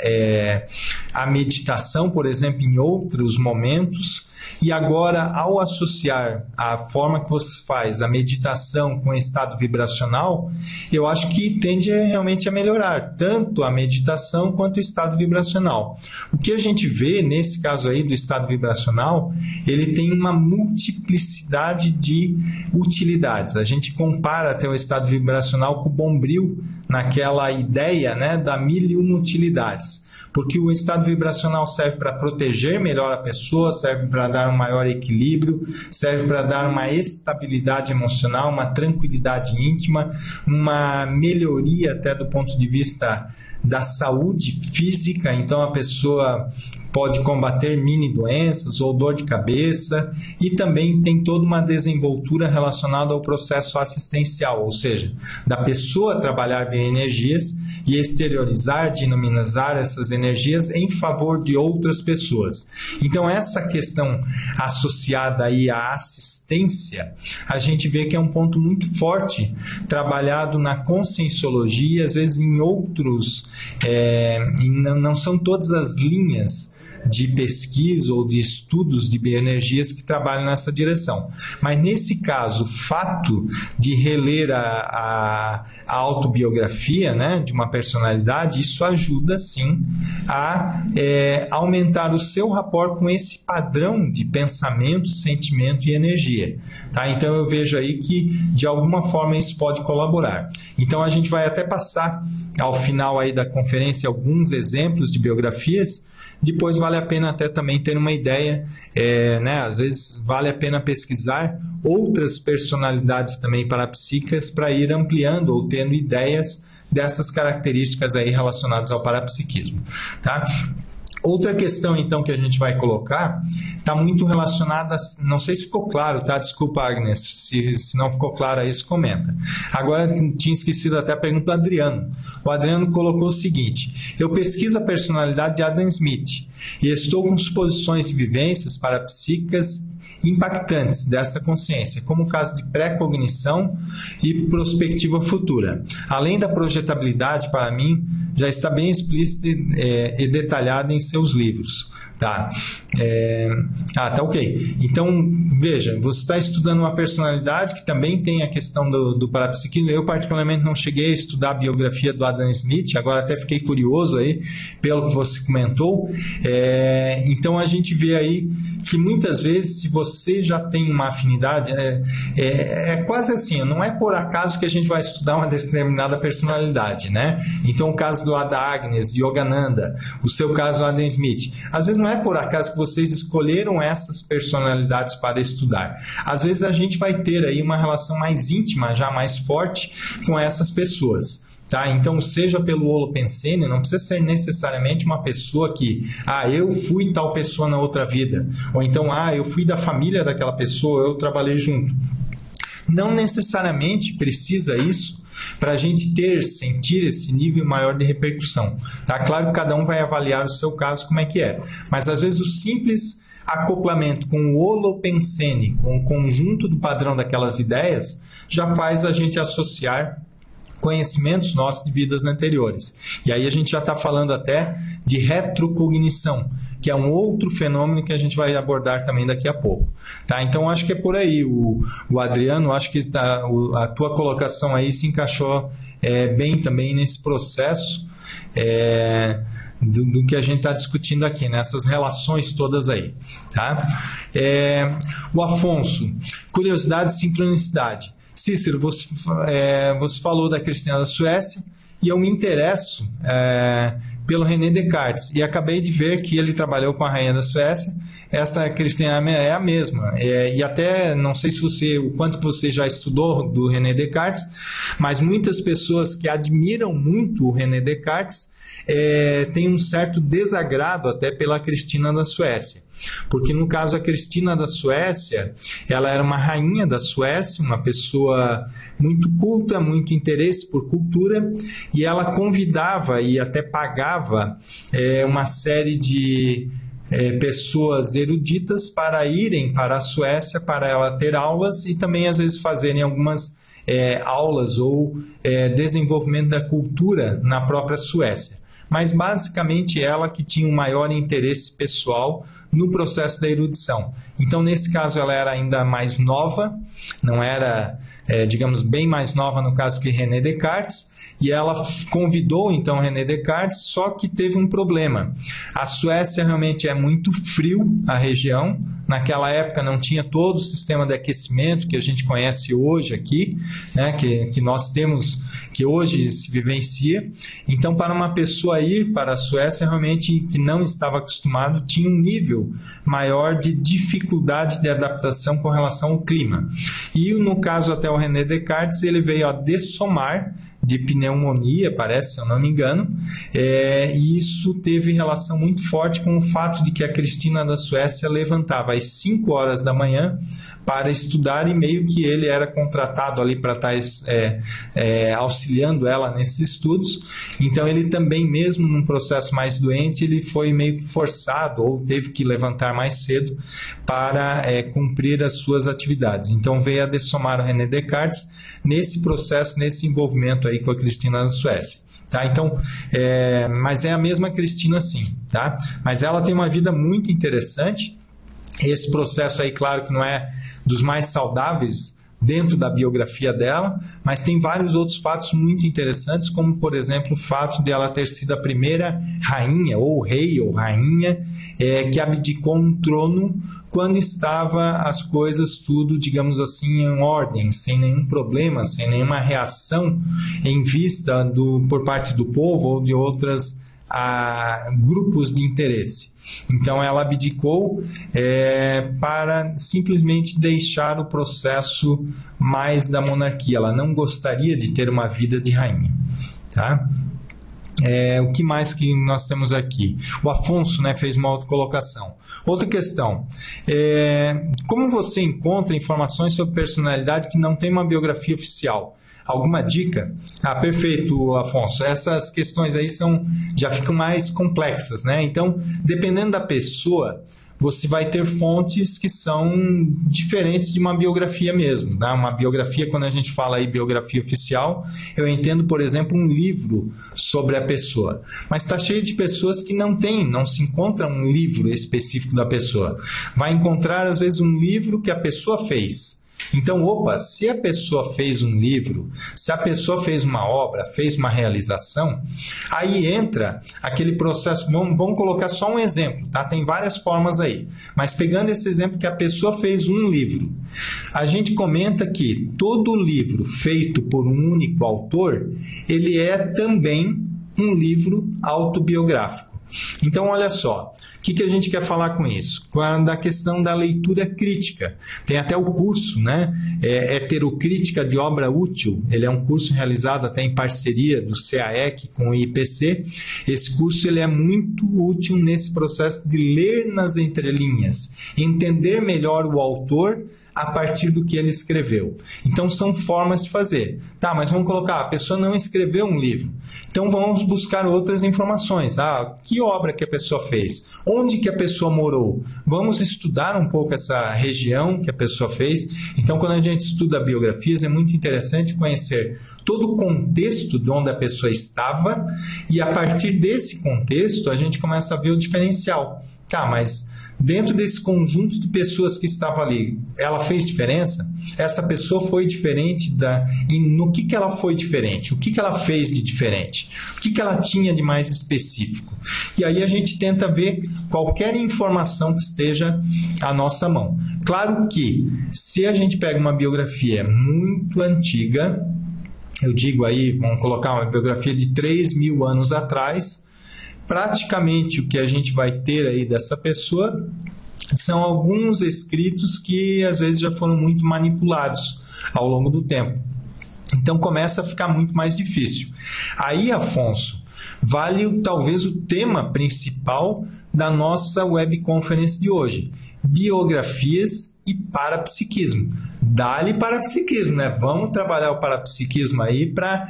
à meditação, por exemplo, em outros momentos, e agora, ao associar a forma que você faz a meditação com o estado vibracional, eu acho que tende realmente a melhorar, tanto a meditação quanto o estado vibracional. O que a gente vê, nesse caso aí do estado vibracional, ele tem uma multiplicidade de utilidades. A gente compara até o estado vibracional com o Bombril, naquela ideia, né, da 1001 utilidades. Porque o estado vibracional serve para proteger melhor a pessoa, serve para dar um maior equilíbrio, serve para dar uma estabilidade emocional, uma tranquilidade íntima, uma melhoria até do ponto de vista da saúde física. Então a pessoa pode combater mini doenças ou dor de cabeça, e também tem toda uma desenvoltura relacionada ao processo assistencial, ou seja, da pessoa trabalhar bioenergias e exteriorizar, dinamizar essas energias em favor de outras pessoas. Então essa questão associada aí à assistência, a gente vê que é um ponto muito forte, trabalhado na conscienciologia, às vezes em outros, não são todas as linhas de pesquisa ou de estudos de bioenergias que trabalham nessa direção. Mas nesse caso, o fato de reler a autobiografia, né, de uma personalidade, isso ajuda sim a aumentar o seu rapport com esse padrão de pensamento, sentimento e energia. Tá? Então eu vejo aí que de alguma forma isso pode colaborar. Então a gente vai até passar ao final aí da conferência alguns exemplos de biografias depois vale a pena até também ter uma ideia, né? Às vezes vale a pena pesquisar outras personalidades também parapsíquicas para ir ampliando ou tendo ideias dessas características aí relacionadas ao parapsiquismo, tá? Outra questão, então, que a gente vai colocar está muito relacionada, não sei se ficou claro, tá? Desculpa, Agnes, se não ficou claro aí, comenta. Agora, tinha esquecido até a pergunta do Adriano. O Adriano colocou o seguinte: eu pesquiso a personalidade de Adam Smith e estou com suposições de vivências parapsíquicas impactantes desta consciência, como o caso de pré-cognição e perspectiva futura. Além da projetabilidade, para mim, já está bem explícita e detalhada em seus livros. Tá, tá ok. Então, veja, você está estudando uma personalidade que também tem a questão do parapsiquismo. Eu, particularmente, não cheguei a estudar a biografia do Adam Smith, agora até fiquei curioso aí, pelo que você comentou. Então, a gente vê aí que muitas vezes, se você já tem uma afinidade, é quase assim, não é por acaso que a gente vai estudar uma determinada personalidade, né? Então, o caso do Ada Agnes, Yogananda, o seu caso, o Adam Smith, às vezes não é por acaso que vocês escolheram essas personalidades para estudar. Às vezes a gente vai ter aí uma relação mais íntima, já mais forte com essas pessoas. Tá? Então, seja pelo Holopensene, não precisa ser necessariamente uma pessoa que, eu fui tal pessoa na outra vida, ou então, eu fui da família daquela pessoa, eu trabalhei junto. Não necessariamente precisa isso para a gente sentir esse nível maior de repercussão. Tá? Claro que cada um vai avaliar o seu caso como é que é, mas às vezes o simples acoplamento com o Holopensene, com o conjunto do padrão daquelas ideias, já faz a gente associar conhecimentos nossos de vidas anteriores. E aí a gente já está falando até de retrocognição, que é um outro fenômeno que a gente vai abordar também daqui a pouco. Tá? Então, acho que é por aí. O Adriano, acho que a tua colocação aí se encaixou bem também nesse processo do que a gente está discutindo aqui, nessas relações todas aí. Tá? O Afonso, curiosidade e sincronicidade. Cícero, você falou da Cristina da Suécia e eu me interesso pelo René Descartes e acabei de ver que ele trabalhou com a rainha da Suécia. Essa Cristina é a mesma e até não sei o quanto você já estudou do René Descartes, mas muitas pessoas que admiram muito o René Descartes têm um certo desagrado até pela Cristina da Suécia. Porque no caso a Cristina da Suécia, ela era uma rainha da Suécia, uma pessoa muito culta, muito interesse por cultura, e ela convidava e até pagava uma série de pessoas eruditas para irem para a Suécia para ela ter aulas e também às vezes fazerem algumas aulas ou desenvolvimento da cultura na própria Suécia. Mas basicamente ela que tinha um maior interesse pessoal no processo da erudição. Então, nesse caso, ela era ainda mais nova, não era, digamos, bem mais nova no caso que René Descartes, e ela convidou então René Descartes, só que teve um problema. A Suécia realmente é muito frio, a região. Naquela época não tinha todo o sistema de aquecimento que a gente conhece hoje aqui, né, que nós temos, que hoje se vivencia. Então, para uma pessoa ir para a Suécia, realmente, que não estava acostumado, tinha um nível maior de dificuldade de adaptação com relação ao clima. E no caso até o René Descartes, ele veio a dessomar de pneumonia, parece, se eu não me engano, e isso teve relação muito forte com o fato de que a Cristina da Suécia levantava às 5 horas da manhã para estudar e meio que ele era contratado ali para estar auxiliando ela nesses estudos. Então ele também, mesmo num processo mais doente, ele foi meio que forçado ou teve que levantar mais cedo para cumprir as suas atividades. Então veio a dessomar o René Descartes nesse processo, nesse envolvimento aí com a Cristina da Suécia. Tá? Então, mas é a mesma Cristina sim, tá? Mas ela tem uma vida muito interessante. Esse processo aí, claro que não é dos mais saudáveis dentro da biografia dela, mas tem vários outros fatos muito interessantes, como, por exemplo, o fato de ela ter sido a primeira rainha, ou rei, ou rainha, que abdicou um trono quando estava as coisas tudo, digamos assim, em ordem, sem nenhum problema, sem nenhuma reação em vista por parte do povo ou de outras a grupos de interesse. Então, ela abdicou para simplesmente deixar o processo mais da monarquia. Ela não gostaria de ter uma vida de rainha. Tá? O que mais que nós temos aqui? O Afonso, né, fez uma autocolocação. Outra questão, como você encontra informações sobre personalidade que não tem uma biografia oficial? Alguma dica? Perfeito, Afonso. Essas questões aí já ficam mais complexas, né? Então, dependendo da pessoa, você vai ter fontes que são diferentes de uma biografia mesmo. Né? Uma biografia, quando a gente fala aí biografia oficial, eu entendo, por exemplo, um livro sobre a pessoa. Mas está cheio de pessoas que não se encontra um livro específico da pessoa. Vai encontrar, às vezes, um livro que a pessoa fez. Então, se a pessoa fez um livro, se a pessoa fez uma obra, fez uma realização, aí entra aquele processo, vamos colocar só um exemplo, tá? Tem várias formas aí, mas pegando esse exemplo que a pessoa fez um livro, a gente comenta que todo livro feito por um único autor, ele é também um livro autobiográfico. Então, olha só, o que a gente quer falar com isso? Da questão da leitura crítica. Tem até o curso, né? Heterocrítica de obra útil. Ele é um curso realizado até em parceria do CAEC com o IPC. Esse curso ele é muito útil nesse processo de ler nas entrelinhas, entender melhor o autor a partir do que ele escreveu. Então, são formas de fazer. Tá, mas vamos colocar, a pessoa não escreveu um livro. Então, vamos buscar outras informações. Que obra que a pessoa fez? Onde que a pessoa morou? Vamos estudar um pouco essa região que a pessoa fez. Então, quando a gente estuda biografias, é muito interessante conhecer todo o contexto de onde a pessoa estava e, a partir desse contexto, a gente começa a ver o diferencial. Tá, mas dentro desse conjunto de pessoas que estava ali, ela fez diferença? Essa pessoa foi diferente no que ela foi diferente? O que ela fez de diferente? O que ela tinha de mais específico? E aí a gente tenta ver qualquer informação que esteja à nossa mão. Claro que, se a gente pega uma biografia muito antiga, eu digo aí, vamos colocar uma biografia de 3.000 anos atrás, praticamente o que a gente vai ter aí dessa pessoa são alguns escritos que às vezes já foram muito manipulados ao longo do tempo. Então começa a ficar muito mais difícil. Aí, Afonso, vale talvez o tema principal da nossa webconference de hoje: biografias e parapsiquismo. Dá-lhe parapsiquismo, né? Vamos trabalhar o parapsiquismo aí para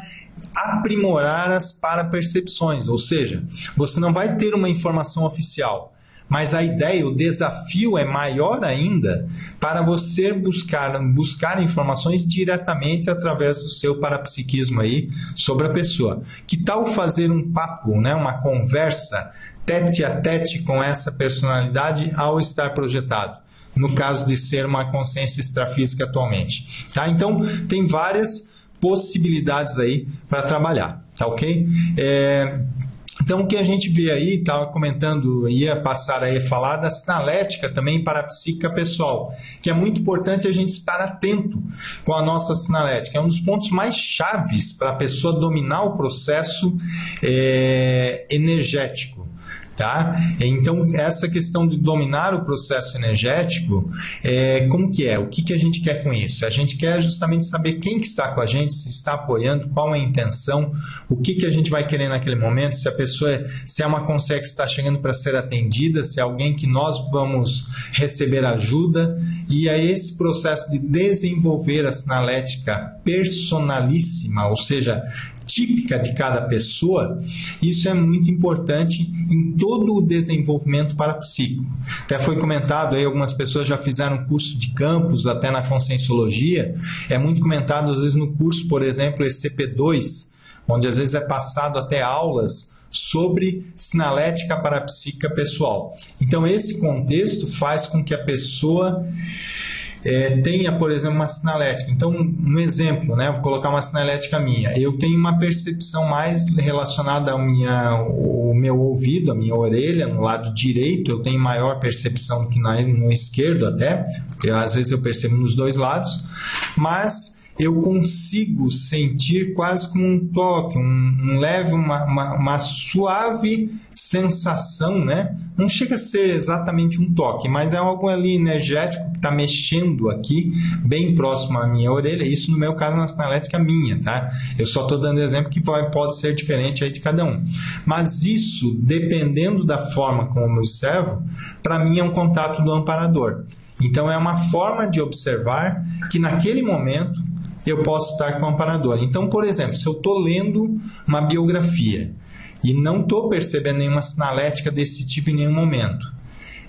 aprimorar as parapercepções, ou seja, você não vai ter uma informação oficial, mas a ideia, o desafio é maior ainda para você buscar informações diretamente através do seu parapsiquismo aí sobre a pessoa. Que tal fazer um papo, né, uma conversa tete a tete com essa personalidade ao estar projetado? No caso de ser uma consciência extrafísica atualmente. Tá? Então, tem várias possibilidades aí para trabalhar, tá ok? Então, o que a gente vê aí, estava comentando, ia passar aí a falar da sinalética também para a psíquica pessoal, que é muito importante a gente estar atento com a nossa sinalética. É um dos pontos mais chaves para a pessoa dominar o processo energético. Tá? Então, essa questão de dominar o processo energético, como que é? O que a gente quer com isso? A gente quer justamente saber quem que está com a gente, se está apoiando, qual é a intenção, o que a gente vai querer naquele momento, se é uma consciência que está chegando para ser atendida, se é alguém que nós vamos receber ajuda, e é esse processo de desenvolver a sinalética personalíssima, ou seja, típica de cada pessoa, isso é muito importante em todo o desenvolvimento parapsíquico. Até foi comentado aí, algumas pessoas já fizeram curso de campos, até na conscienciologia, é muito comentado às vezes no curso, por exemplo, ECP2, onde às vezes é passado até aulas sobre sinalética parapsíquica pessoal. Então esse contexto faz com que a pessoa tenha, por exemplo, uma sinalética. Então, um exemplo, né? Vou colocar uma sinalética minha. Eu tenho uma percepção mais relacionada ao meu ouvido, à minha orelha, no lado direito. Eu tenho maior percepção do que no esquerdo até, porque às vezes eu percebo nos dois lados. Mas eu consigo sentir quase como um toque, um leve, uma suave sensação, né? Não chega a ser exatamente um toque, mas é algo ali energético que está mexendo aqui, bem próximo à minha orelha. Isso, no meu caso, é uma sinalética minha, tá? Eu só estou dando exemplo que pode ser diferente aí de cada um. Mas isso, dependendo da forma como eu observo, para mim é um contato do amparador. Então, é uma forma de observar que, naquele momento, eu posso estar com o amparador. Então, por exemplo, se eu estou lendo uma biografia e não estou percebendo nenhuma sinalética desse tipo em nenhum momento,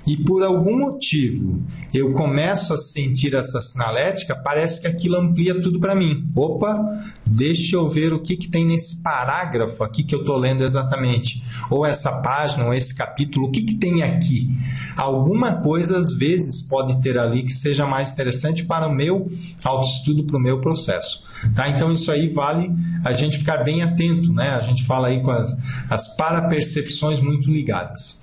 e por algum motivo eu começo a sentir essa sinalética, parece que aquilo amplia tudo para mim. Opa, deixa eu ver o que tem nesse parágrafo aqui que eu estou lendo exatamente. Ou essa página, ou esse capítulo, o que tem aqui? Alguma coisa, às vezes, pode ter ali que seja mais interessante para o meu autoestudo, para o meu processo. Tá? Então, isso aí vale a gente ficar bem atento, né? A gente fala aí com as parapercepções muito ligadas.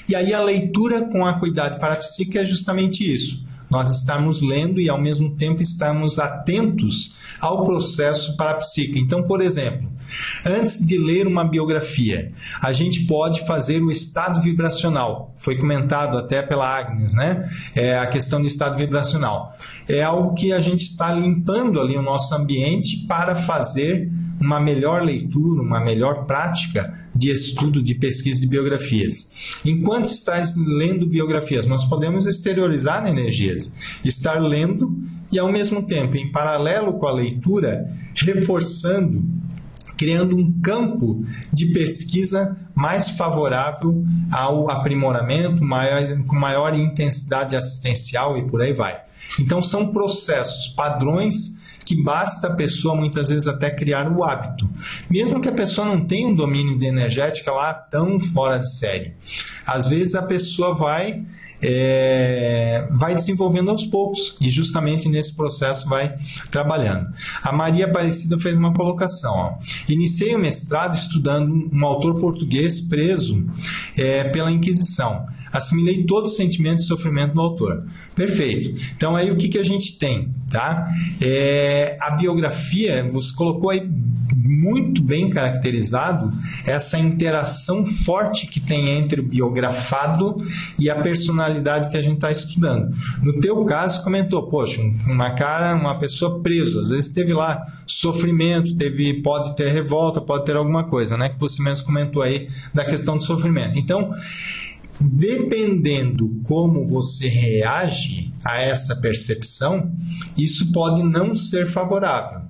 E aí a leitura com acuidade parapsíquica é justamente isso. Nós estamos lendo e, ao mesmo tempo, estamos atentos ao processo parapsíquico. Então, por exemplo, antes de ler uma biografia, a gente pode fazer o estado vibracional. Foi comentado até pela Agnes, né? A questão do estado vibracional. É algo que a gente está limpando ali o nosso ambiente para fazer uma melhor leitura, uma melhor prática de estudo, de pesquisa de biografias. Enquanto estás lendo biografias, nós podemos exteriorizar energias, estar lendo e, ao mesmo tempo, em paralelo com a leitura, reforçando, criando um campo de pesquisa mais favorável ao aprimoramento, com maior intensidade assistencial e por aí vai. Então, são processos, padrões que basta a pessoa muitas vezes até criar o hábito. Mesmo que a pessoa não tenha um domínio de energética lá tão fora de série. Às vezes a pessoa vai desenvolvendo aos poucos e justamente nesse processo vai trabalhando. A Maria Aparecida fez uma colocação. Ó. Iniciei o mestrado estudando um autor português preso pela Inquisição. Assimilei todo o sentimento e sofrimento do autor. Perfeito. Então aí o que a gente tem? Tá? A biografia, você colocou aí muito bem caracterizado essa interação forte que tem entre o biografado e a personalidade que a gente está estudando. No teu caso, comentou, poxa, uma pessoa presa, às vezes teve lá sofrimento, pode ter revolta, pode ter alguma coisa, né? Que você mesmo comentou aí da questão do sofrimento. Então, dependendo como você reage a essa percepção, isso pode não ser favorável.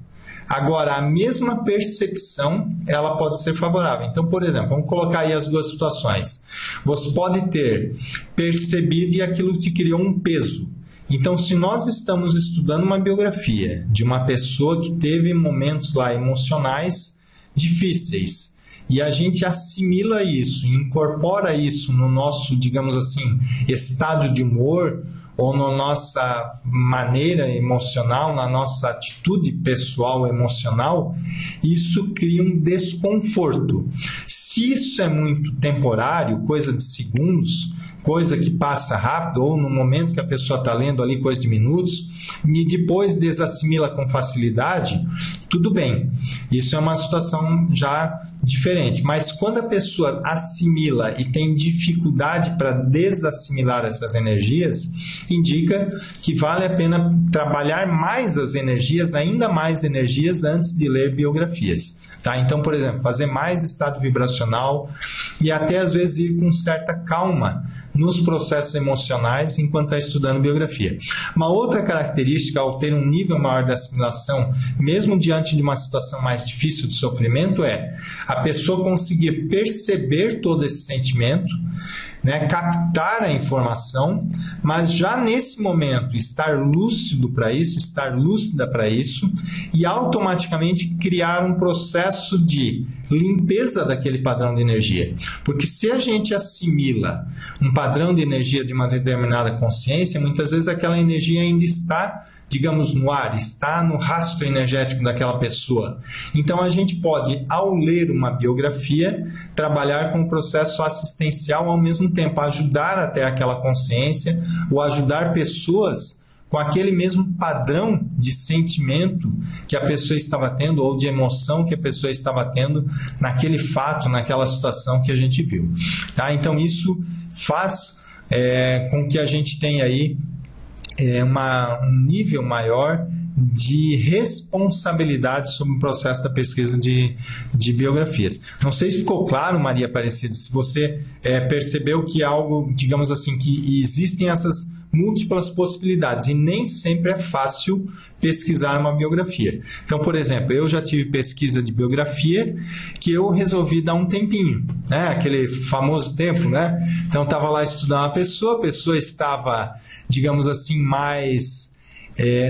Agora, a mesma percepção, ela pode ser favorável. Então, por exemplo, vamos colocar aí as duas situações. Você pode ter percebido e aquilo te criou um peso. Então, se nós estamos estudando uma biografia de uma pessoa que teve momentos lá emocionais difíceis, e a gente assimila isso, incorpora isso no nosso, digamos assim, estado de humor, ou na nossa maneira emocional, na nossa atitude pessoal emocional, isso cria um desconforto. Se isso é muito temporário, coisa de segundos, coisa que passa rápido, ou no momento que a pessoa está lendo ali, coisa de minutos, e depois desassimila com facilidade, tudo bem. Isso é uma situação já diferente. Mas quando a pessoa assimila e tem dificuldade para desassimilar essas energias, indica que vale a pena trabalhar mais as energias, ainda mais energias, antes de ler biografias. Tá? Então, por exemplo, fazer mais estado vibracional e até às vezes ir com certa calma nos processos emocionais enquanto está estudando biografia. Uma outra característica, ao ter um nível maior de assimilação, mesmo diante de uma situação mais difícil de sofrimento, é a pessoa conseguir perceber todo esse sentimento, né, captar a informação, mas já nesse momento estar lúcido para isso, estar lúcida para isso, e automaticamente criar um processo de limpeza daquele padrão de energia. Porque se a gente assimila um padrão de energia de uma determinada consciência, muitas vezes aquela energia ainda está, digamos, no ar, está no rastro energético daquela pessoa. Então a gente pode, ao ler uma biografia, trabalhar com o processo assistencial ao mesmo tempo, ajudar até aquela consciência ou ajudar pessoas com aquele mesmo padrão de sentimento que a pessoa estava tendo ou de emoção que a pessoa estava tendo naquele fato, naquela situação que a gente viu. Tá? Então, isso faz com que a gente tenha aí um nível maior de responsabilidade sobre o processo da pesquisa de biografias. Não sei se ficou claro, Maria Aparecida, se você percebeu que algo, digamos assim, que existem essas múltiplas possibilidades e nem sempre é fácil pesquisar uma biografia. Então, por exemplo, eu já tive pesquisa de biografia que eu resolvi dar um tempinho, né? Aquele famoso tempo, né? Então, estava lá estudando a pessoa estava, digamos assim, mais...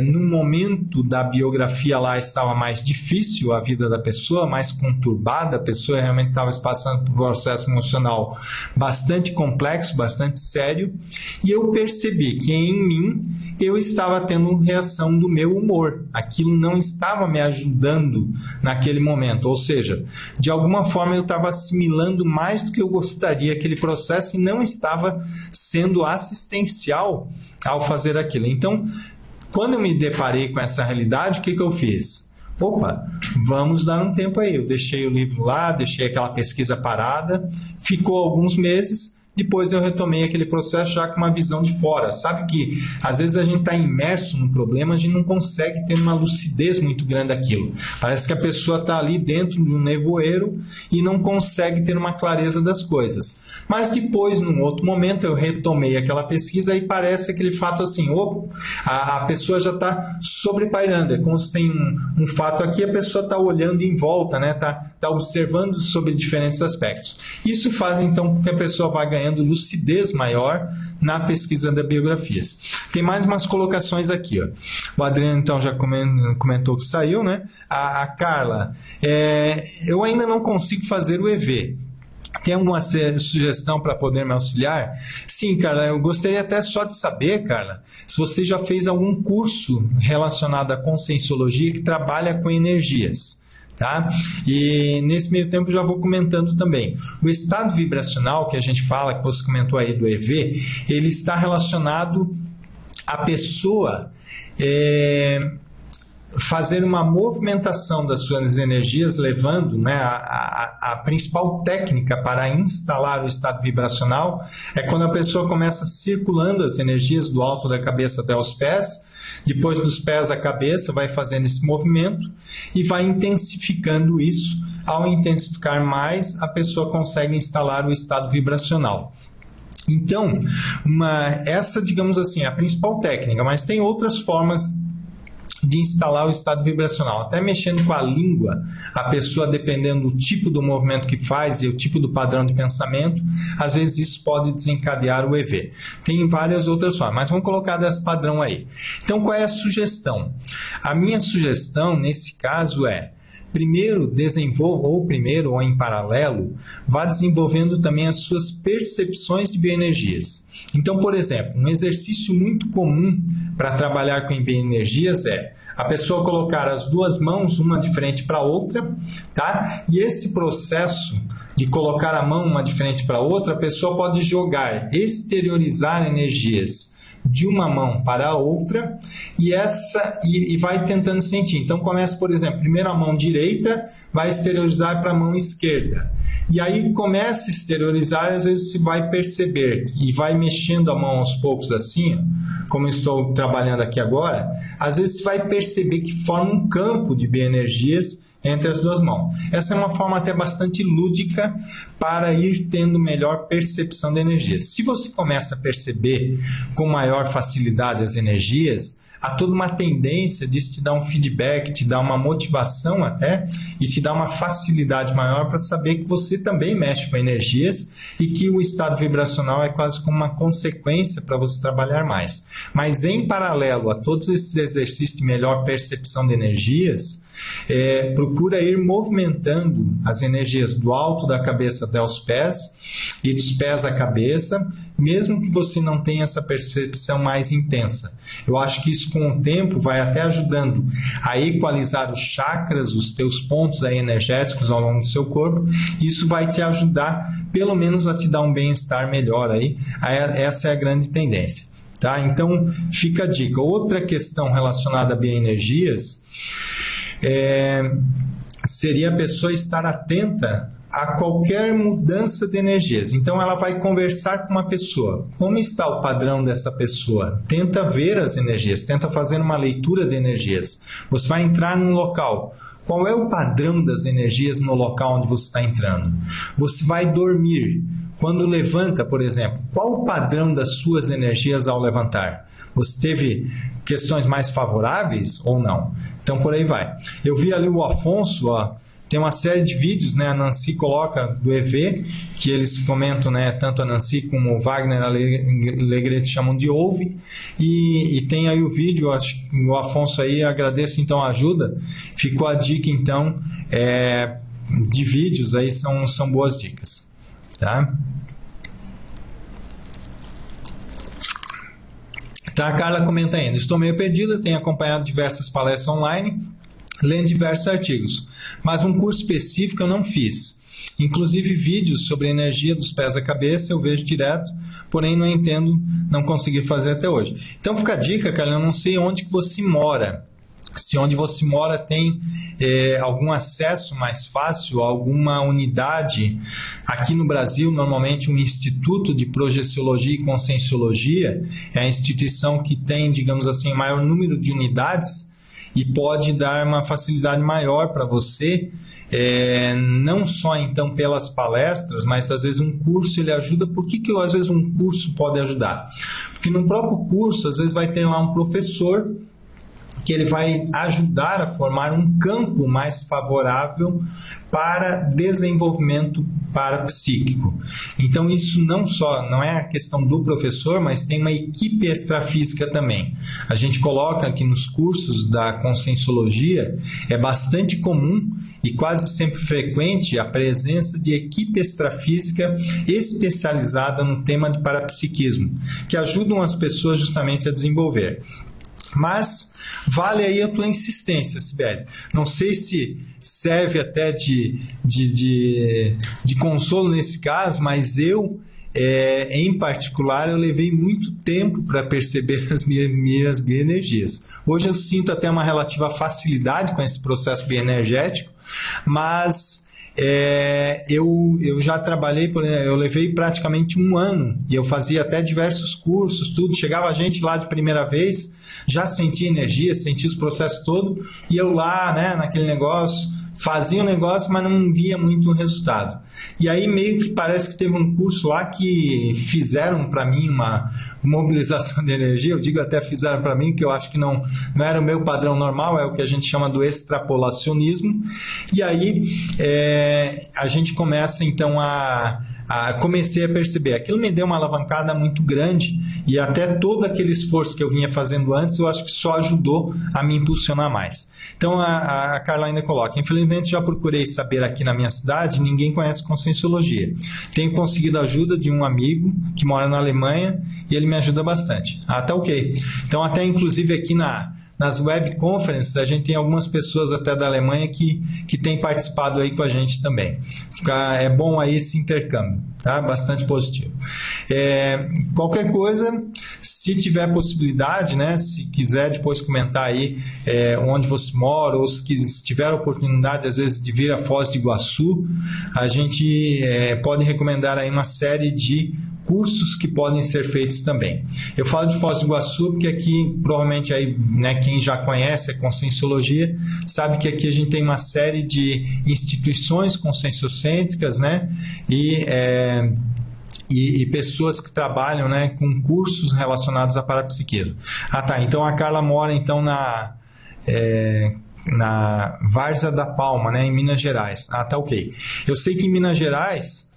num momento da biografia lá estava mais difícil a vida da pessoa, mais conturbada, a pessoa realmente estava passando por um processo emocional bastante complexo, bastante sério, e eu percebi que em mim eu estava tendo uma reação do meu humor, aquilo não estava me ajudando naquele momento, ou seja, de alguma forma eu estava assimilando mais do que eu gostaria aquele processo e não estava sendo assistencial ao fazer aquilo. Então, quando eu me deparei com essa realidade, o que eu fiz? Opa, vamos dar um tempo aí. Eu deixei o livro lá, deixei aquela pesquisa parada, ficou alguns meses, depois eu retomei aquele processo já com uma visão de fora. Sabe que às vezes a gente está imerso no problema, a gente não consegue ter uma lucidez muito grande daquilo. Parece que a pessoa está ali dentro do nevoeiro e não consegue ter uma clareza das coisas. Mas depois, num outro momento, eu retomei aquela pesquisa e parece aquele fato assim, a pessoa já está sobrepairando. É como se tem um fato aqui, a pessoa está olhando em volta, né? Tá observando sobre diferentes aspectos. Isso faz então com que a pessoa vá ganhando lucidez maior na pesquisa das biografias. Tem mais umas colocações aqui. Ó. O Adriano então já comentou que saiu, né? A Carla, eu ainda não consigo fazer o EV. Tem alguma sugestão para poder me auxiliar? Sim, Carla, eu gostaria até só de saber, Carla, se você já fez algum curso relacionado à conscienciologia que trabalha com energias. Tá? E nesse meio tempo já vou comentando também. O estado vibracional que a gente fala, que você comentou aí do EV, ele está relacionado à pessoa fazer uma movimentação das suas energias, levando, né, a principal técnica para instalar o estado vibracional é quando a pessoa começa circulando as energias do alto da cabeça até os pés. Depois dos pés à cabeça, vai fazendo esse movimento e vai intensificando isso. Ao intensificar mais, a pessoa consegue instalar o estado vibracional. Então, essa, digamos assim, é a principal técnica, mas tem outras formas de instalar o estado vibracional. Até mexendo com a língua, a pessoa, dependendo do tipo do movimento que faz e o tipo do padrão de pensamento, às vezes isso pode desencadear o EV. Tem várias outras formas, mas vamos colocar desse padrão aí. Então, qual é a sugestão? A minha sugestão, nesse caso, primeiro desenvolva, ou em paralelo, vá desenvolvendo também as suas percepções de bioenergias. Então, por exemplo, um exercício muito comum para trabalhar com bioenergias é a pessoa colocar as duas mãos, uma de frente para a outra, tá? E esse processo de colocar a mão uma de frente para a outra, a pessoa pode jogar, exteriorizar energias de uma mão para a outra e vai tentando sentir. Então começa, por exemplo, primeiro a mão direita vai exteriorizar para a mão esquerda. E aí começa a exteriorizar, às vezes você vai perceber e vai mexendo a mão aos poucos assim, como eu estou trabalhando aqui agora, às vezes você vai perceber que forma um campo de bioenergias entre as duas mãos. Essa é uma forma até bastante lúdica para ir tendo melhor percepção de energias. Se você começa a perceber com maior facilidade as energias, há toda uma tendência disso te dar um feedback, te dar uma motivação até e te dar uma facilidade maior para saber que você também mexe com energias e que o estado vibracional é quase como uma consequência para você trabalhar mais. Mas em paralelo a todos esses exercícios de melhor percepção de energias, procura ir movimentando as energias do alto da cabeça até os pés e dos pés à cabeça, mesmo que você não tenha essa percepção mais intensa. Eu acho que isso com o tempo vai até ajudando a equalizar os chakras, os teus pontos aí energéticos ao longo do seu corpo. Isso vai te ajudar, pelo menos, a te dar um bem-estar melhor aí. Essa é a grande tendência. Tá? Então, fica a dica. Outra questão relacionada a bioenergias seria a pessoa estar atenta a qualquer mudança de energias. Então, ela vai conversar com uma pessoa. Como está o padrão dessa pessoa? Tenta ver as energias, tenta fazer uma leitura de energias. Você vai entrar num local. Qual é o padrão das energias no local onde você está entrando? Você vai dormir. Quando levanta, por exemplo, qual o padrão das suas energias ao levantar? Você teve questões mais favoráveis ou não? Então, por aí vai. Eu vi ali o Afonso, tem uma série de vídeos, né? A Nancy coloca do EV, que eles comentam, né? Tanto a Nancy como o Wagner Alegrete chamam de ouve, e tem aí o vídeo, acho que o Afonso aí, agradeço então a ajuda, ficou a dica então de vídeos, aí são boas dicas, tá? Tá, a Carla comenta ainda, estou meio perdida, tenho acompanhado diversas palestras online, lendo diversos artigos, mas um curso específico eu não fiz. Inclusive vídeos sobre energia dos pés à cabeça eu vejo direto, porém não entendo, não consegui fazer até hoje. Então fica a dica, Carla, eu não sei onde que você mora. Se onde você mora tem algum acesso mais fácil, alguma unidade. Aqui no Brasil, normalmente um Instituto de Projeciologia e Conscienciologia é a instituição que tem, digamos assim, maior número de unidades e pode dar uma facilidade maior para você, não só então pelas palestras, mas às vezes um curso ele ajuda. Por que às vezes um curso pode ajudar? Porque no próprio curso, às vezes vai ter lá um professor que ele vai ajudar a formar um campo mais favorável para desenvolvimento parapsíquico. Então isso não é a questão do professor, mas tem uma equipe extrafísica também. A gente coloca aqui nos cursos da Conscienciologia, é bastante comum e quase sempre frequente a presença de equipe extrafísica especializada no tema de parapsiquismo, que ajudam as pessoas justamente a desenvolver. Mas vale aí a tua insistência, Sibeli. Não sei se serve até de consolo nesse caso, mas eu, em particular, eu levei muito tempo para perceber as minhas bioenergias. Hoje eu sinto até uma relativa facilidade com esse processo bioenergético, mas eu já trabalhei, eu levei praticamente um ano e eu fazia até diversos cursos, tudo. Chegava gente lá de primeira vez, já sentia energia, sentia os processos todos, e eu lá, né, naquele negócio, fazia o negócio, mas não via muito resultado. E aí meio que parece que teve um curso lá que fizeram para mim uma mobilização de energia. Eu digo até fizeram para mim, que eu acho que não era o meu padrão normal, é o que a gente chama do extrapolacionismo. E aí a gente começa então comecei a perceber, aquilo me deu uma alavancada muito grande, e até todo aquele esforço que eu vinha fazendo antes, eu acho que só ajudou a me impulsionar mais. Então a Carla ainda coloca, infelizmente já procurei saber aqui na minha cidade, ninguém conhece Conscienciologia. Tenho conseguido a ajuda de um amigo que mora na Alemanha e ele me ajuda bastante. Tá ok. Então até inclusive aqui nas web conferences, a gente tem algumas pessoas até da Alemanha que têm participado aí com a gente também. É bom aí esse intercâmbio, tá? Bastante positivo. Qualquer coisa, se tiver possibilidade, né? Se quiser depois comentar aí onde você mora, ou se tiver a oportunidade, às vezes, de vir a Foz do Iguaçu, a gente pode recomendar aí uma série de cursos que podem ser feitos também. Eu falo de Foz do Iguaçu porque aqui, provavelmente, aí, né, quem já conhece a Conscienciologia sabe que aqui a gente tem uma série de instituições conscienciocêntricas, né, e pessoas que trabalham, né, com cursos relacionados a parapsiquismo. Tá, então a Carla mora então na Várzea da Palma, né, em Minas Gerais. Tá ok. Eu sei que em Minas Gerais,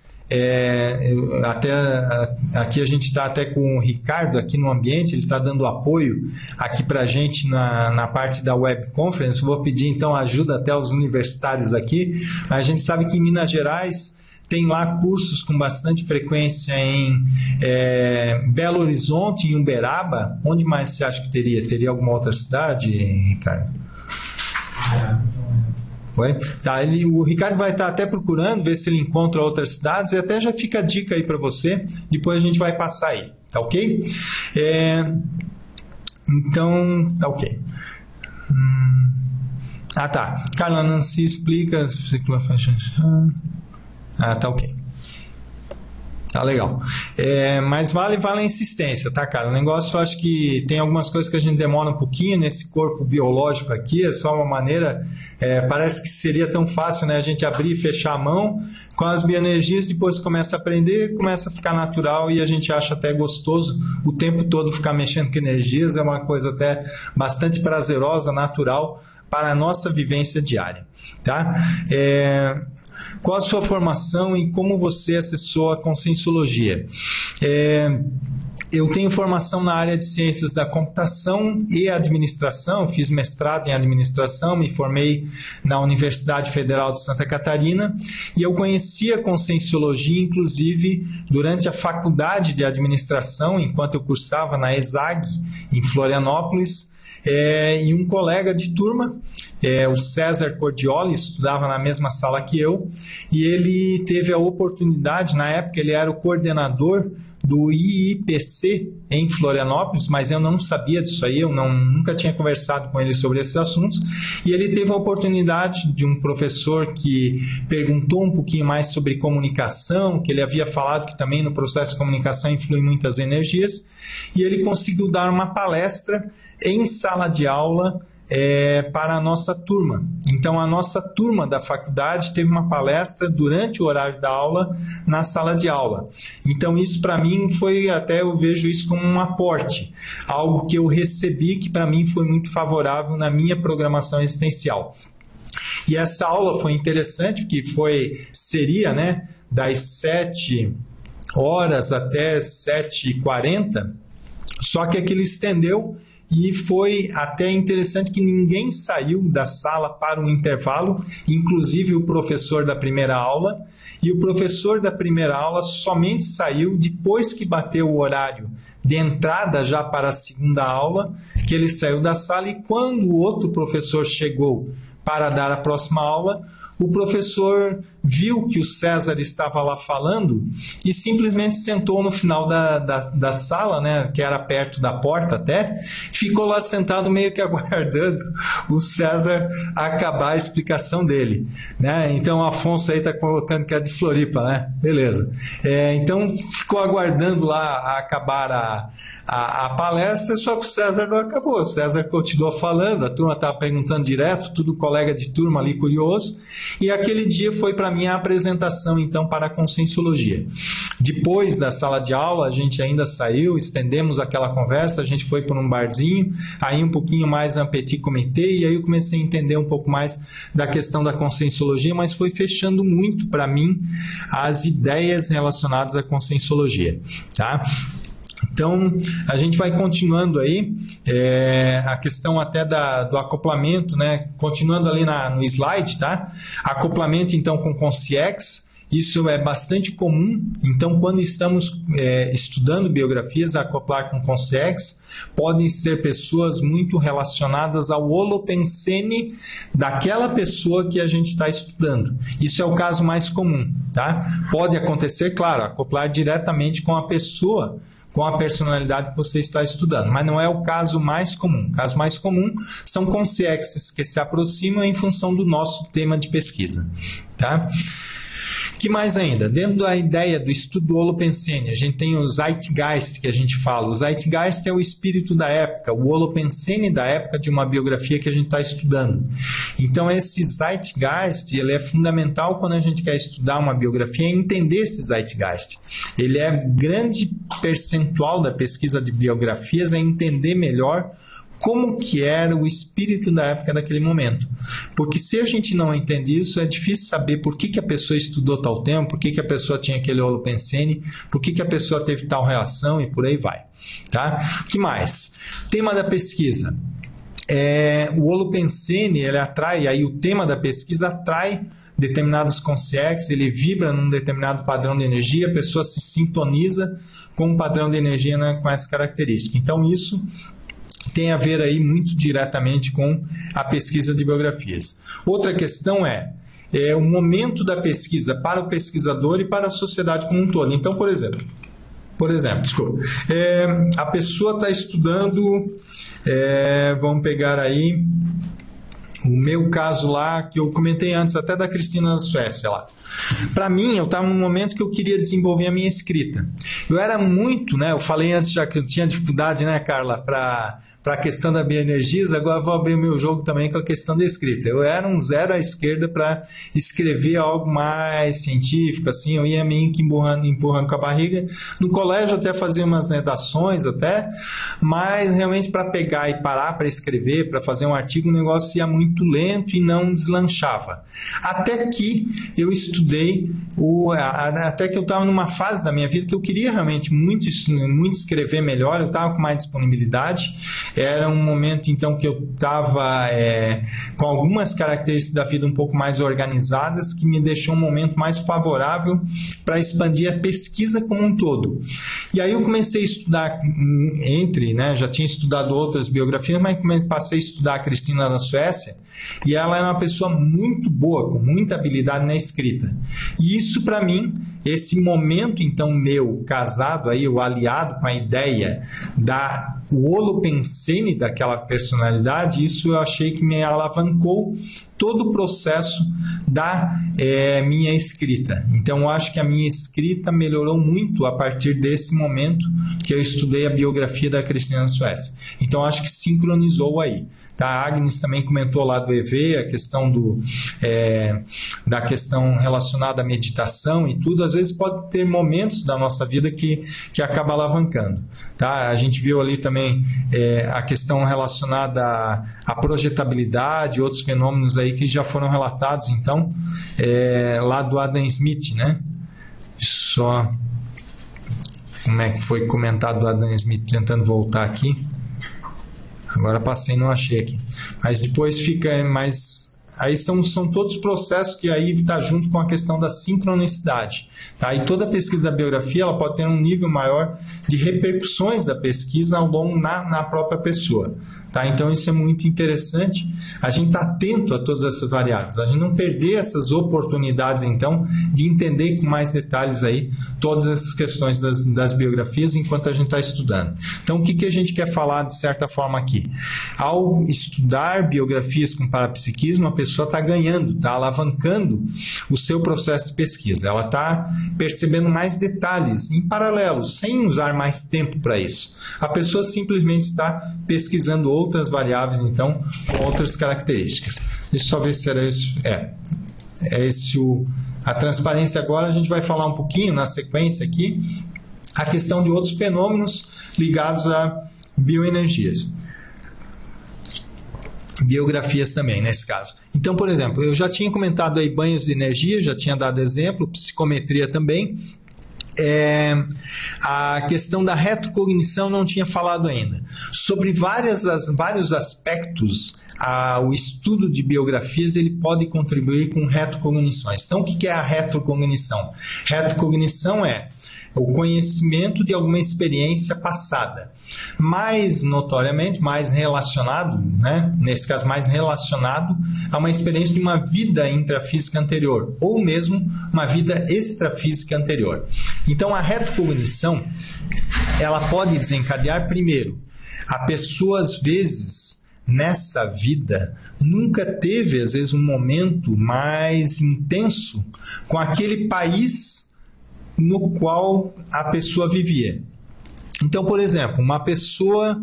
aqui a gente está até com o Ricardo aqui no ambiente, ele está dando apoio aqui para a gente na parte da web conference. Vou pedir então ajuda até aos universitários aqui. A gente sabe que em Minas Gerais tem lá cursos com bastante frequência em Belo Horizonte, em Uberaba. Onde mais você acha que teria? Teria alguma outra cidade, Ricardo? Oi? Tá, o Ricardo vai estar até procurando, ver se ele encontra outras cidades, e até já fica a dica aí para você, depois a gente vai passar aí, tá ok? Então, tá ok. Tá. Carla Nancy explica. Tá ok. Tá legal. Mas vale a insistência, tá, cara? O negócio, eu acho que tem algumas coisas que a gente demora um pouquinho nesse corpo biológico aqui, é só uma maneira, parece que seria tão fácil, né? A gente abrir e fechar a mão com as bioenergias, depois começa a aprender, começa a ficar natural e a gente acha até gostoso o tempo todo ficar mexendo com energias, é uma coisa até bastante prazerosa, natural para a nossa vivência diária, tá? Qual a sua formação e como você acessou a Conscienciologia? Eu tenho formação na área de ciências da computação e administração, fiz mestrado em administração, me formei na Universidade Federal de Santa Catarina e eu conheci a Conscienciologia, inclusive, durante a faculdade de administração, enquanto eu cursava na ESAG, em Florianópolis, e um colega de turma, o César Cordioli, estudava na mesma sala que eu, e ele teve a oportunidade, na época ele era o coordenador do IIPC em Florianópolis, mas eu não sabia disso aí, eu nunca tinha conversado com ele sobre esses assuntos, e ele teve a oportunidade de um professor que perguntou um pouquinho mais sobre comunicação, que ele havia falado que também no processo de comunicação influi muitas energias, e ele conseguiu dar uma palestra em sala de aula para a nossa turma. Então, a nossa turma da faculdade teve uma palestra durante o horário da aula na sala de aula. Então, isso para mim foi, até eu vejo isso como um aporte, algo que eu recebi que para mim foi muito favorável na minha programação existencial. E essa aula foi interessante, porque seria, né, das 7 horas até 7h40, só que aquilo estendeu. E foi até interessante que ninguém saiu da sala para um intervalo, inclusive o professor da primeira aula. E o professor da primeira aula somente saiu depois que bateu o horário de entrada já para a segunda aula, que ele saiu da sala. E quando o outro professor chegou para dar a próxima aula, o professor viu que o César estava lá falando e simplesmente sentou no final da sala, né, que era perto da porta até, ficou lá sentado meio que aguardando o César acabar a explicação dele, né? Então o Afonso aí está colocando que é de Floripa, né? Beleza. Então ficou aguardando lá acabar a palestra, só que o César não acabou. O César continuou falando, a turma estava perguntando direto, tudo colega de turma ali curioso, e aquele dia foi para mim a apresentação então para a Conscienciologia. Depois da sala de aula a gente ainda saiu, estendemos aquela conversa, a gente foi por um barzinho, aí um pouquinho mais un petit comité, e aí eu comecei a entender um pouco mais da questão da Conscienciologia, mas foi fechando muito para mim as ideias relacionadas à Conscienciologia, tá? Então, a gente vai continuando aí, a questão até do acoplamento, né? Continuando ali no slide, tá? Acoplamento, então, com Consciex, isso é bastante comum. Então, quando estamos estudando biografias, acoplar com Consciex, podem ser pessoas muito relacionadas ao Holopensene daquela pessoa que a gente está estudando. Isso é o caso mais comum, tá? Pode acontecer, claro, acoplar diretamente com a pessoa, com a personalidade que você está estudando, mas não é o caso mais comum. O caso mais comum são consciexes que se aproximam em função do nosso tema de pesquisa, tá? Que mais ainda? Dentro da ideia do estudo do Holopensene, a gente tem o Zeitgeist, que a gente fala. O Zeitgeist é o espírito da época, o Holopensene da época de uma biografia que a gente está estudando. Então, esse Zeitgeist, ele é fundamental quando a gente quer estudar uma biografia, é entender esse Zeitgeist. Ele é grande percentual da pesquisa de biografias, é entender melhor como que era o espírito da época daquele momento. Porque se a gente não entende isso, é difícil saber por que a pessoa estudou tal tempo, por que a pessoa tinha aquele Holopensene, por que a pessoa teve tal reação e por aí vai. Tá? O que mais? Tema da pesquisa. O Holopensene, ele atrai, aí o tema da pesquisa atrai determinados consciex, ele vibra num determinado padrão de energia, a pessoa se sintoniza com um padrão de energia, né, com essa característica. Então, isso tem a ver aí muito diretamente com a pesquisa de biografias. Outra questão é o momento da pesquisa para o pesquisador e para a sociedade como um todo. Então, por exemplo, desculpa, a pessoa está estudando, vamos pegar aí o meu caso lá, que eu comentei antes, até da Cristina da Suécia lá. Para mim, eu estava num momento que eu queria desenvolver a minha escrita. Eu era muito, eu falei antes já que eu tinha dificuldade, Carla, para a questão da bioenergias, agora vou abrir o meu jogo também com a questão da escrita. Eu era um zero à esquerda para escrever algo mais científico, assim, eu ia meio que empurrando com a barriga. No colégio até fazia umas redações, mas realmente para pegar e parar para escrever, para fazer um artigo, o negócio ia muito lento e não deslanchava. Até que eu estudei, até que eu estava numa fase da minha vida que eu queria realmente muito escrever melhor, eu estava com mais disponibilidade. Era um momento, então, que eu estava com algumas características da vida um pouco mais organizadas, que me deixou um momento mais favorável para expandir a pesquisa como um todo. E aí eu comecei a estudar já tinha estudado outras biografias, mas passei a estudar a Cristina da Suécia, e ela era uma pessoa muito boa, com muita habilidade na escrita. E isso, para mim, esse momento, então, meu casado, aí, o aliado com a ideia o holopensene daquela personalidade, isso eu achei que me alavancou todo o processo da minha escrita. Então, eu acho que a minha escrita melhorou muito a partir desse momento que eu estudei a biografia da Cristina da Suécia. Então, eu acho que sincronizou aí. Tá? A Agnes também comentou lá do EV, a questão da questão relacionada à meditação e tudo. Às vezes pode ter momentos da nossa vida que acaba alavancando. Tá? A gente viu ali também a questão relacionada à projetabilidade, outros fenômenos aí que já foram relatados, então, lá do Adam Smith, Só como é que foi comentado do Adam Smith, tentando voltar aqui. Agora passei, não achei aqui. Mas depois fica mais... Aí são todos os processos que aí está junto com a questão da sincronicidade. Tá? E toda pesquisa da biografia ela pode ter um nível maior de repercussões da pesquisa ao longo na própria pessoa. Tá? Então isso é muito interessante, a gente está atento a todas essas variáveis, a gente não perder essas oportunidades então de entender com mais detalhes aí todas essas questões das biografias enquanto a gente está estudando. Então o que a gente quer falar de certa forma aqui? Ao estudar biografias com parapsiquismo, a pessoa está ganhando, está alavancando o seu processo de pesquisa, ela está percebendo mais detalhes em paralelo, sem usar mais tempo para isso. A pessoa simplesmente está pesquisando outras variáveis, então, com outras características. Deixa eu só ver se era isso. A transparência agora, a gente vai falar um pouquinho na sequência aqui, a questão de outros fenômenos ligados a bioenergias. Biografias também, nesse caso. Então, por exemplo, eu já tinha comentado aí banhos de energia, já tinha dado exemplo, psicometria também. A questão da retrocognição não tinha falado ainda. Sobre vários aspectos, o estudo de biografias ele pode contribuir com retrocognições. Então, o que é a retrocognição? Retrocognição é o conhecimento de alguma experiência passada, mais notoriamente, mais relacionado, nesse caso mais relacionado a uma experiência de uma vida intrafísica anterior, ou mesmo uma vida extrafísica anterior. Então a retrocognição, ela pode desencadear primeiro, a pessoa às vezes nessa vida nunca teve às vezes um momento mais intenso com aquele país no qual a pessoa vivia. Então, por exemplo, uma pessoa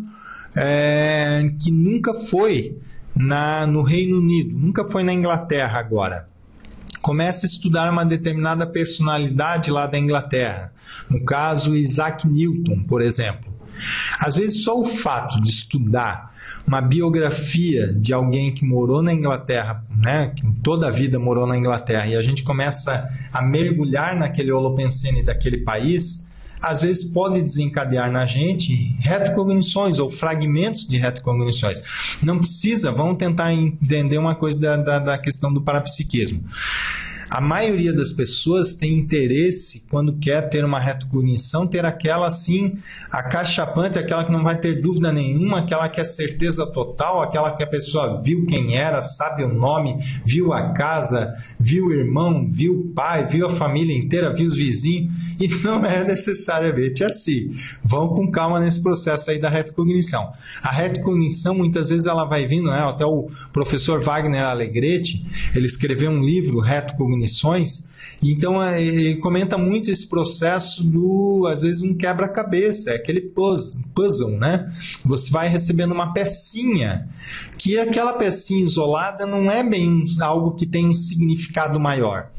que nunca foi no Reino Unido, nunca foi na Inglaterra agora, começa a estudar uma determinada personalidade lá da Inglaterra, no caso Isaac Newton, por exemplo. Às vezes só o fato de estudar uma biografia de alguém que morou na Inglaterra, que toda a vida morou na Inglaterra, e a gente começa a mergulhar naquele holopensene daquele país, às vezes pode desencadear na gente retrocognições ou fragmentos de retrocognições. Não precisa, vamos tentar entender uma coisa da questão do parapsiquismo. A maioria das pessoas tem interesse, quando quer ter uma retrocognição, ter aquela assim, acachapante, aquela que não vai ter dúvida nenhuma, aquela que é certeza total, aquela que a pessoa viu quem era, sabe o nome, viu a casa, viu o irmão, viu o pai, viu a família inteira, viu os vizinhos, e não é necessariamente assim. Vão com calma nesse processo aí da retrocognição. A retrocognição, muitas vezes, ela vai vindo, né? Até o professor Wagner Alegretti, ele escreveu um livro, Retrocognições, e então ele comenta muito esse processo do, às vezes, um quebra-cabeça, é aquele puzzle, né? Você vai recebendo uma pecinha, que aquela pecinha isolada não é bem algo que tem um significado maior,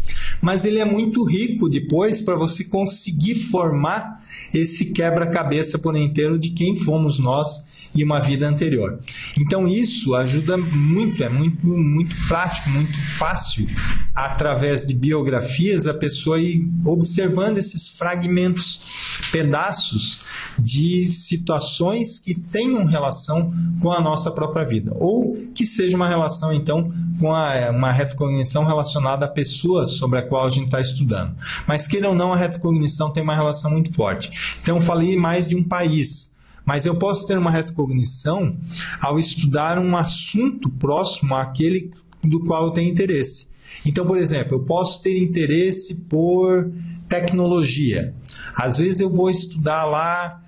mas ele é muito rico depois para você conseguir formar esse quebra-cabeça por inteiro de quem fomos nós e uma vida anterior. Então isso ajuda muito, é muito prático, muito fácil, através de biografias, a pessoa ir observando esses fragmentos, pedaços de situações que tenham relação com a nossa própria vida, ou que seja uma relação, então, com uma retrocognição relacionada à pessoa sobre a qual a gente está estudando. Mas, queira ou não, a retrocognição tem uma relação muito forte. Então, eu falei mais de um país, mas eu posso ter uma retrocognição ao estudar um assunto próximo àquele do qual eu tenho interesse. Então, por exemplo, eu posso ter interesse por tecnologia. Às vezes eu vou estudar lá,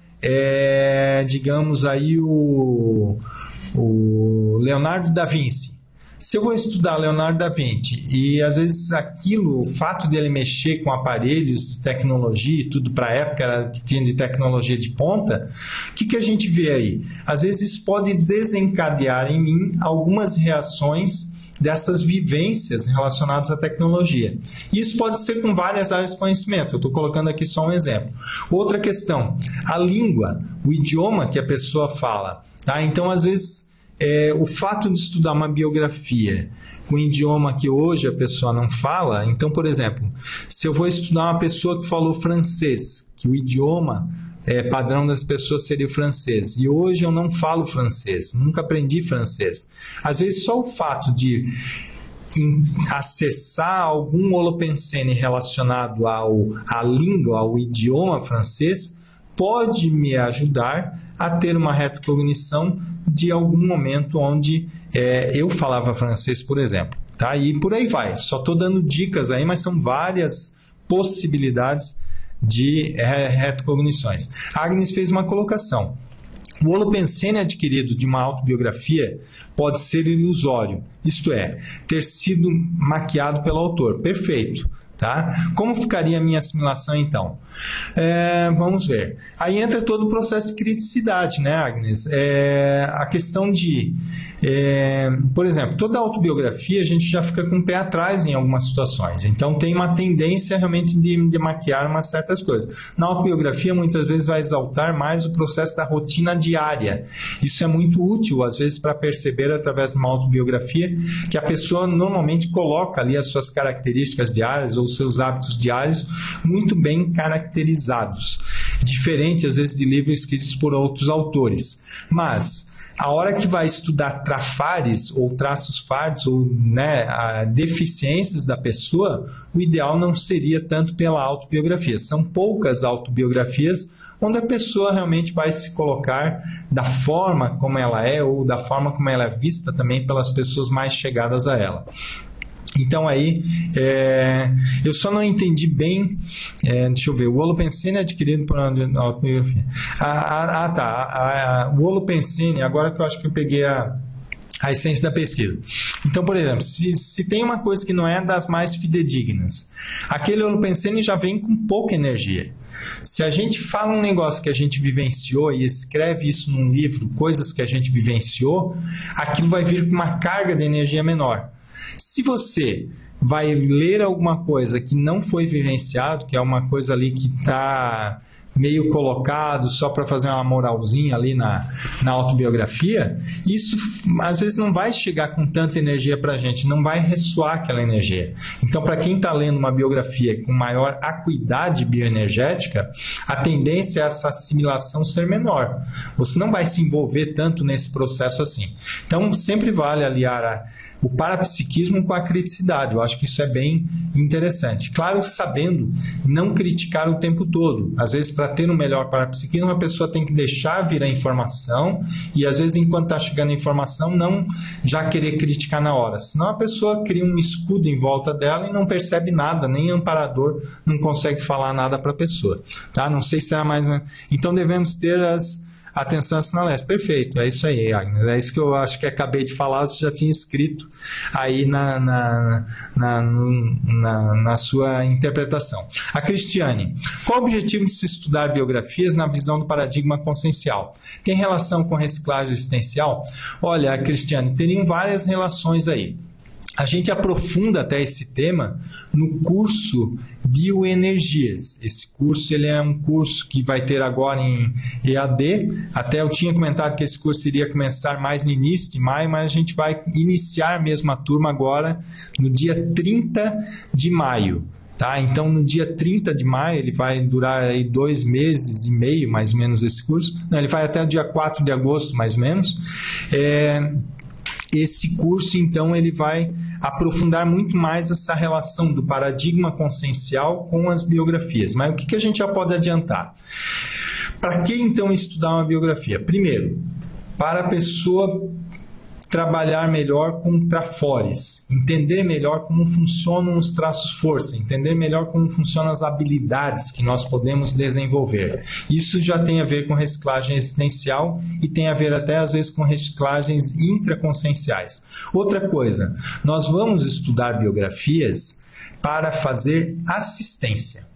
digamos aí, o Leonardo da Vinci. Se eu vou estudar Leonardo da Vinci e às vezes aquilo, o fato dele mexer com aparelhos de tecnologia e tudo para a época que tinha de tecnologia de ponta, o que a gente vê aí? Às vezes isso pode desencadear em mim algumas reações dessas vivências relacionadas à tecnologia. Isso pode ser com várias áreas de conhecimento, eu estou colocando aqui só um exemplo. Outra questão, a língua, o idioma que a pessoa fala. Tá? Então, às vezes, o fato de estudar uma biografia com um idioma que hoje a pessoa não fala, então, por exemplo, se eu vou estudar uma pessoa que falou francês, que o idioma padrão das pessoas seria o francês, e hoje eu não falo francês, nunca aprendi francês. Às vezes, só o fato de acessar algum holopensene relacionado à língua, ao idioma francês, pode me ajudar a ter uma retrocognição de algum momento onde eu falava francês, por exemplo. Tá? E por aí vai. Só estou dando dicas aí, mas são várias possibilidades de retrocognições. A Agnes fez uma colocação. O holopensene adquirido de uma autobiografia pode ser ilusório, isto é, ter sido maquiado pelo autor. Perfeito. Tá? Como ficaria a minha assimilação, então? Vamos ver. Aí entra todo o processo de criticidade, né, Agnes? A questão de... por exemplo, toda autobiografia a gente já fica com o pé atrás em algumas situações. Então, tem uma tendência realmente de maquiar umas certas coisas. Na autobiografia, muitas vezes vai exaltar mais o processo da rotina diária. Isso é muito útil, às vezes, para perceber, através de uma autobiografia, que a pessoa normalmente coloca ali as suas características diárias ou seus hábitos diários muito bem caracterizados, diferente às vezes de livros escritos por outros autores. Mas a hora que vai estudar trafares ou traços fardos ou deficiências da pessoa, o ideal não seria tanto pela autobiografia. São poucas autobiografias onde a pessoa realmente vai se colocar da forma como ela é ou da forma como ela é vista também pelas pessoas mais chegadas a ela. Então aí, eu só não entendi bem, deixa eu ver, o holopensene é adquirido por uma autobiografia. O holopensene, agora que eu acho que eu peguei a essência da pesquisa. Então, por exemplo, se tem uma coisa que não é das mais fidedignas, aquele holopensene já vem com pouca energia. Se a gente fala um negócio que a gente vivenciou e escreve isso num livro, coisas que a gente vivenciou, aquilo vai vir com uma carga de energia menor. Se você vai ler alguma coisa que não foi vivenciado, que é uma coisa ali que está meio colocado só para fazer uma moralzinha ali na autobiografia, isso às vezes não vai chegar com tanta energia para a gente, não vai ressoar aquela energia. Então, para quem está lendo uma biografia com maior acuidade bioenergética, a tendência é essa assimilação ser menor. Você não vai se envolver tanto nesse processo assim. Então, sempre vale aliar o parapsiquismo com a criticidade. Eu acho que isso é bem interessante. Claro, sabendo não criticar o tempo todo. Às vezes, para ter um melhor parapsiquismo, a pessoa tem que deixar vir a informação e, às vezes, enquanto está chegando a informação, não já querer criticar na hora. Senão a pessoa cria um escudo em volta dela e não percebe nada, nem amparador não consegue falar nada para a pessoa. Tá? Não sei se será mais... Então, devemos ter atenção sinaléstica. Perfeito, é isso aí, Agnes. É isso que eu acho que acabei de falar, você já tinha escrito aí na sua interpretação. A Cristiane, qual o objetivo de se estudar biografias na visão do paradigma consciencial? Tem relação com reciclagem existencial? Olha, Cristiane, teriam várias relações aí. A gente aprofunda até esse tema no curso Bioenergias. Esse curso ele é um curso que vai ter agora em EAD. Até eu tinha comentado que esse curso iria começar mais no início de maio, mas a gente vai iniciar mesmo a turma agora no dia 30 de maio. Tá? Então, no dia 30 de maio, ele vai durar aí 2 meses e meio, mais ou menos, esse curso. Não, ele vai até o dia 4 de agosto, mais ou menos. Esse curso, então, ele vai aprofundar muito mais essa relação do paradigma consciencial com as biografias. Mas o que a gente já pode adiantar? Para que, então, estudar uma biografia? Primeiro, para a pessoa trabalhar melhor com trafores, entender melhor como funcionam os traços força, entender melhor como funcionam as habilidades que nós podemos desenvolver. Isso já tem a ver com reciclagem existencial e tem a ver até às vezes com reciclagens intraconscienciais. Outra coisa, nós vamos estudar biografias para fazer assistência.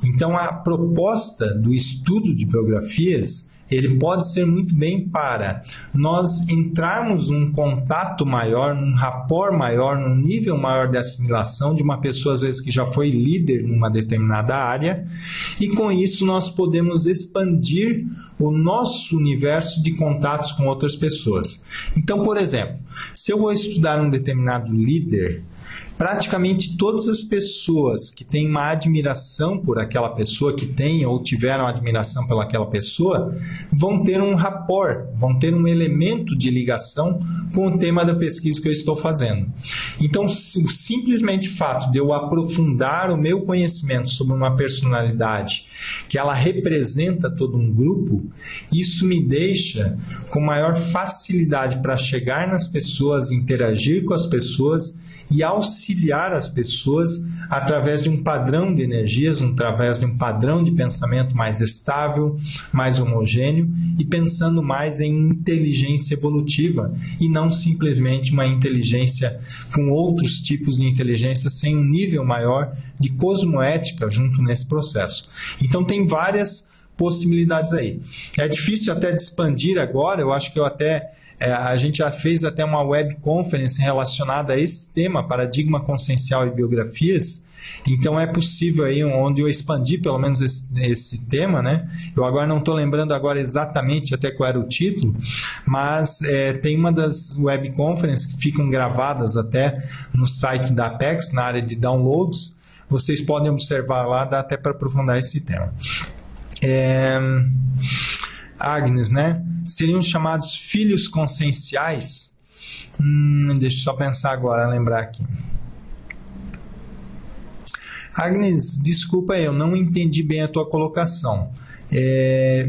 Então a proposta do estudo de biografias ele pode ser muito bem para nós entrarmos num contato maior, num rapport maior, num nível maior de assimilação de uma pessoa, às vezes, que já foi líder numa determinada área, e com isso nós podemos expandir o nosso universo de contatos com outras pessoas. Então, por exemplo, se eu vou estudar um determinado líder, praticamente todas as pessoas que têm uma admiração por aquela pessoa, que têm ou tiveram admiração pelaquela pessoa, vão ter um rapport, vão ter um elemento de ligação com o tema da pesquisa que eu estou fazendo. Então, simplesmente o fato de eu aprofundar o meu conhecimento sobre uma personalidade, que ela representa todo um grupo, isso me deixa com maior facilidade para chegar nas pessoas, interagir com as pessoas e auxiliar as pessoas através de um padrão de energias, através de um padrão de pensamento mais estável, mais homogêneo e pensando mais em inteligência evolutiva e não simplesmente uma inteligência com outros tipos de inteligência sem um nível maior de cosmoética junto nesse processo. Então tem várias possibilidades aí. É difícil até de expandir agora, eu acho que a gente já fez até uma webconference relacionada a esse tema, paradigma consciencial e biografias, então é possível aí onde eu expandi pelo menos esse tema, né? Eu agora não estou lembrando agora exatamente até qual era o título, mas tem uma das webconferences que ficam gravadas até no site da Apex, na área de downloads, vocês podem observar lá, dá até para aprofundar esse tema. Agnes, né? Seriam chamados filhos conscienciais? Deixa eu só pensar agora, lembrar aqui. Agnes, desculpa aí, eu não entendi bem a tua colocação.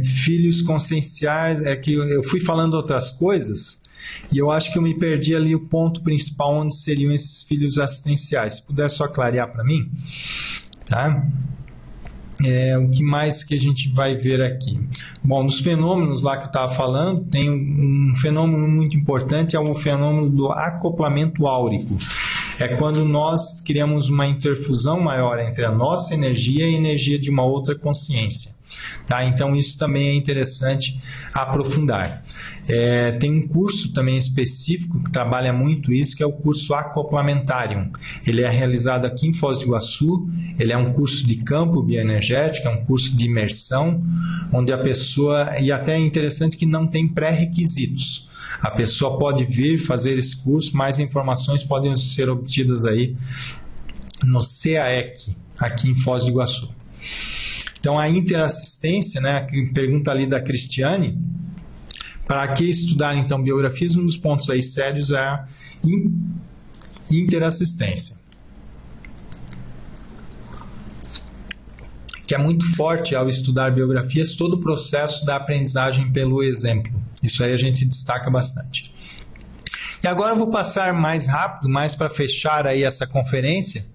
Filhos conscienciais, é que eu fui falando outras coisas e eu acho que eu me perdi ali o ponto principal onde seriam esses filhos assistenciais. Se puder só clarear para mim, tá? O que mais que a gente vai ver aqui? Bom, nos fenômenos lá que eu estava falando, tem um fenômeno muito importante, é o fenômeno do acoplamento áurico. É quando nós criamos uma interfusão maior entre a nossa energia e a energia de uma outra consciência. Tá? Então isso também é interessante aprofundar. Tem um curso também específico que trabalha muito isso, que é o curso Acoplamentarium. Ele é realizado aqui em Foz do Iguaçu, ele é um curso de campo bioenergético, é um curso de imersão, onde a pessoa, e até é interessante que não tem pré-requisitos. A pessoa pode vir fazer esse curso, mais informações podem ser obtidas aí no CAEC, aqui em Foz do Iguaçu. Então, a interassistência, né, a pergunta ali da Cristiane, para que estudar, então, biografias? Um dos pontos aí sérios é a interassistência, que é muito forte ao estudar biografias, todo o processo da aprendizagem pelo exemplo. Isso aí a gente destaca bastante. E agora eu vou passar mais rápido, mais para fechar aí essa conferência.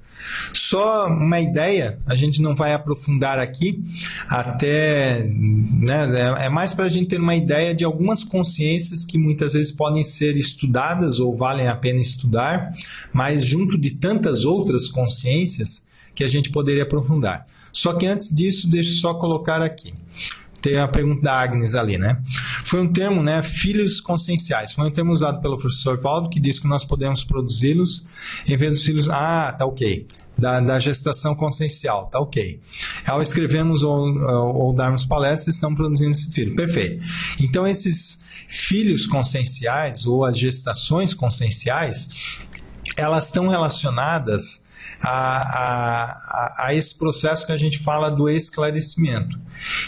Só uma ideia, a gente não vai aprofundar aqui, até, né, é mais para a gente ter uma ideia de algumas consciências que muitas vezes podem ser estudadas ou valem a pena estudar, mas junto de tantas outras consciências que a gente poderia aprofundar. Só que antes disso, deixa eu só colocar aqui. Tem a pergunta da Agnes ali, né? Foi um termo, né? Filhos conscienciais. Foi um termo usado pelo professor Valdo, que diz que nós podemos produzi-los em vez dos filhos... Ah, tá ok. Da gestação consciencial, tá ok. Ao escrevermos ou darmos palestras, estamos produzindo esse filho. Perfeito. Então, esses filhos conscienciais ou as gestações conscienciais, elas estão relacionadas a esse processo que a gente fala do esclarecimento.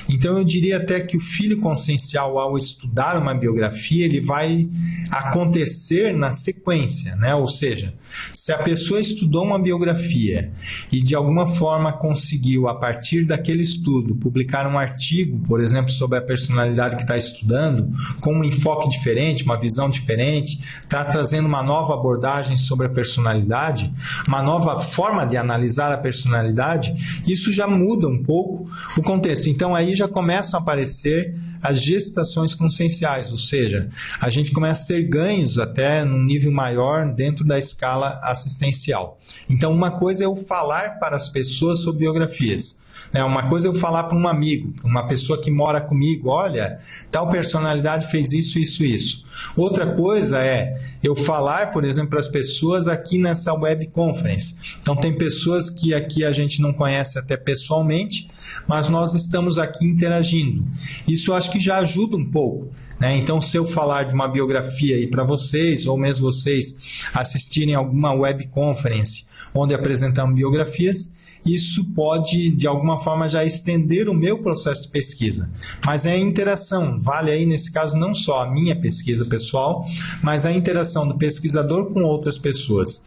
Então, eu diria até que o filho consciencial, ao estudar uma biografia, ele vai acontecer na sequência, né? Ou seja, se a pessoa estudou uma biografia e de alguma forma conseguiu, a partir daquele estudo, publicar um artigo, por exemplo, sobre a personalidade que está estudando, com um enfoque diferente, uma visão diferente, está trazendo uma nova abordagem sobre a personalidade, uma nova forma de analisar a personalidade, isso já muda um pouco o contexto. Então aí já começam a aparecer as gestações conscienciais, ou seja, a gente começa a ter ganhos até num nível maior dentro da escala assistencial. Então uma coisa é eu falar para as pessoas sobre biografias. Uma coisa é eu falar para um amigo, uma pessoa que mora comigo, olha, tal personalidade fez isso, isso, isso. Outra coisa é eu falar, por exemplo, para as pessoas aqui nessa web conference. Então tem pessoas que aqui a gente não conhece até pessoalmente, mas nós estamos aqui interagindo. Isso eu acho que já ajuda um pouco, né? Então se eu falar de uma biografia aí para vocês, ou mesmo vocês assistirem alguma web conference onde apresentamos biografias, isso pode, de alguma forma, já estender o meu processo de pesquisa. Mas é a interação, vale aí, nesse caso, não só a minha pesquisa pessoal, mas a interação do pesquisador com outras pessoas.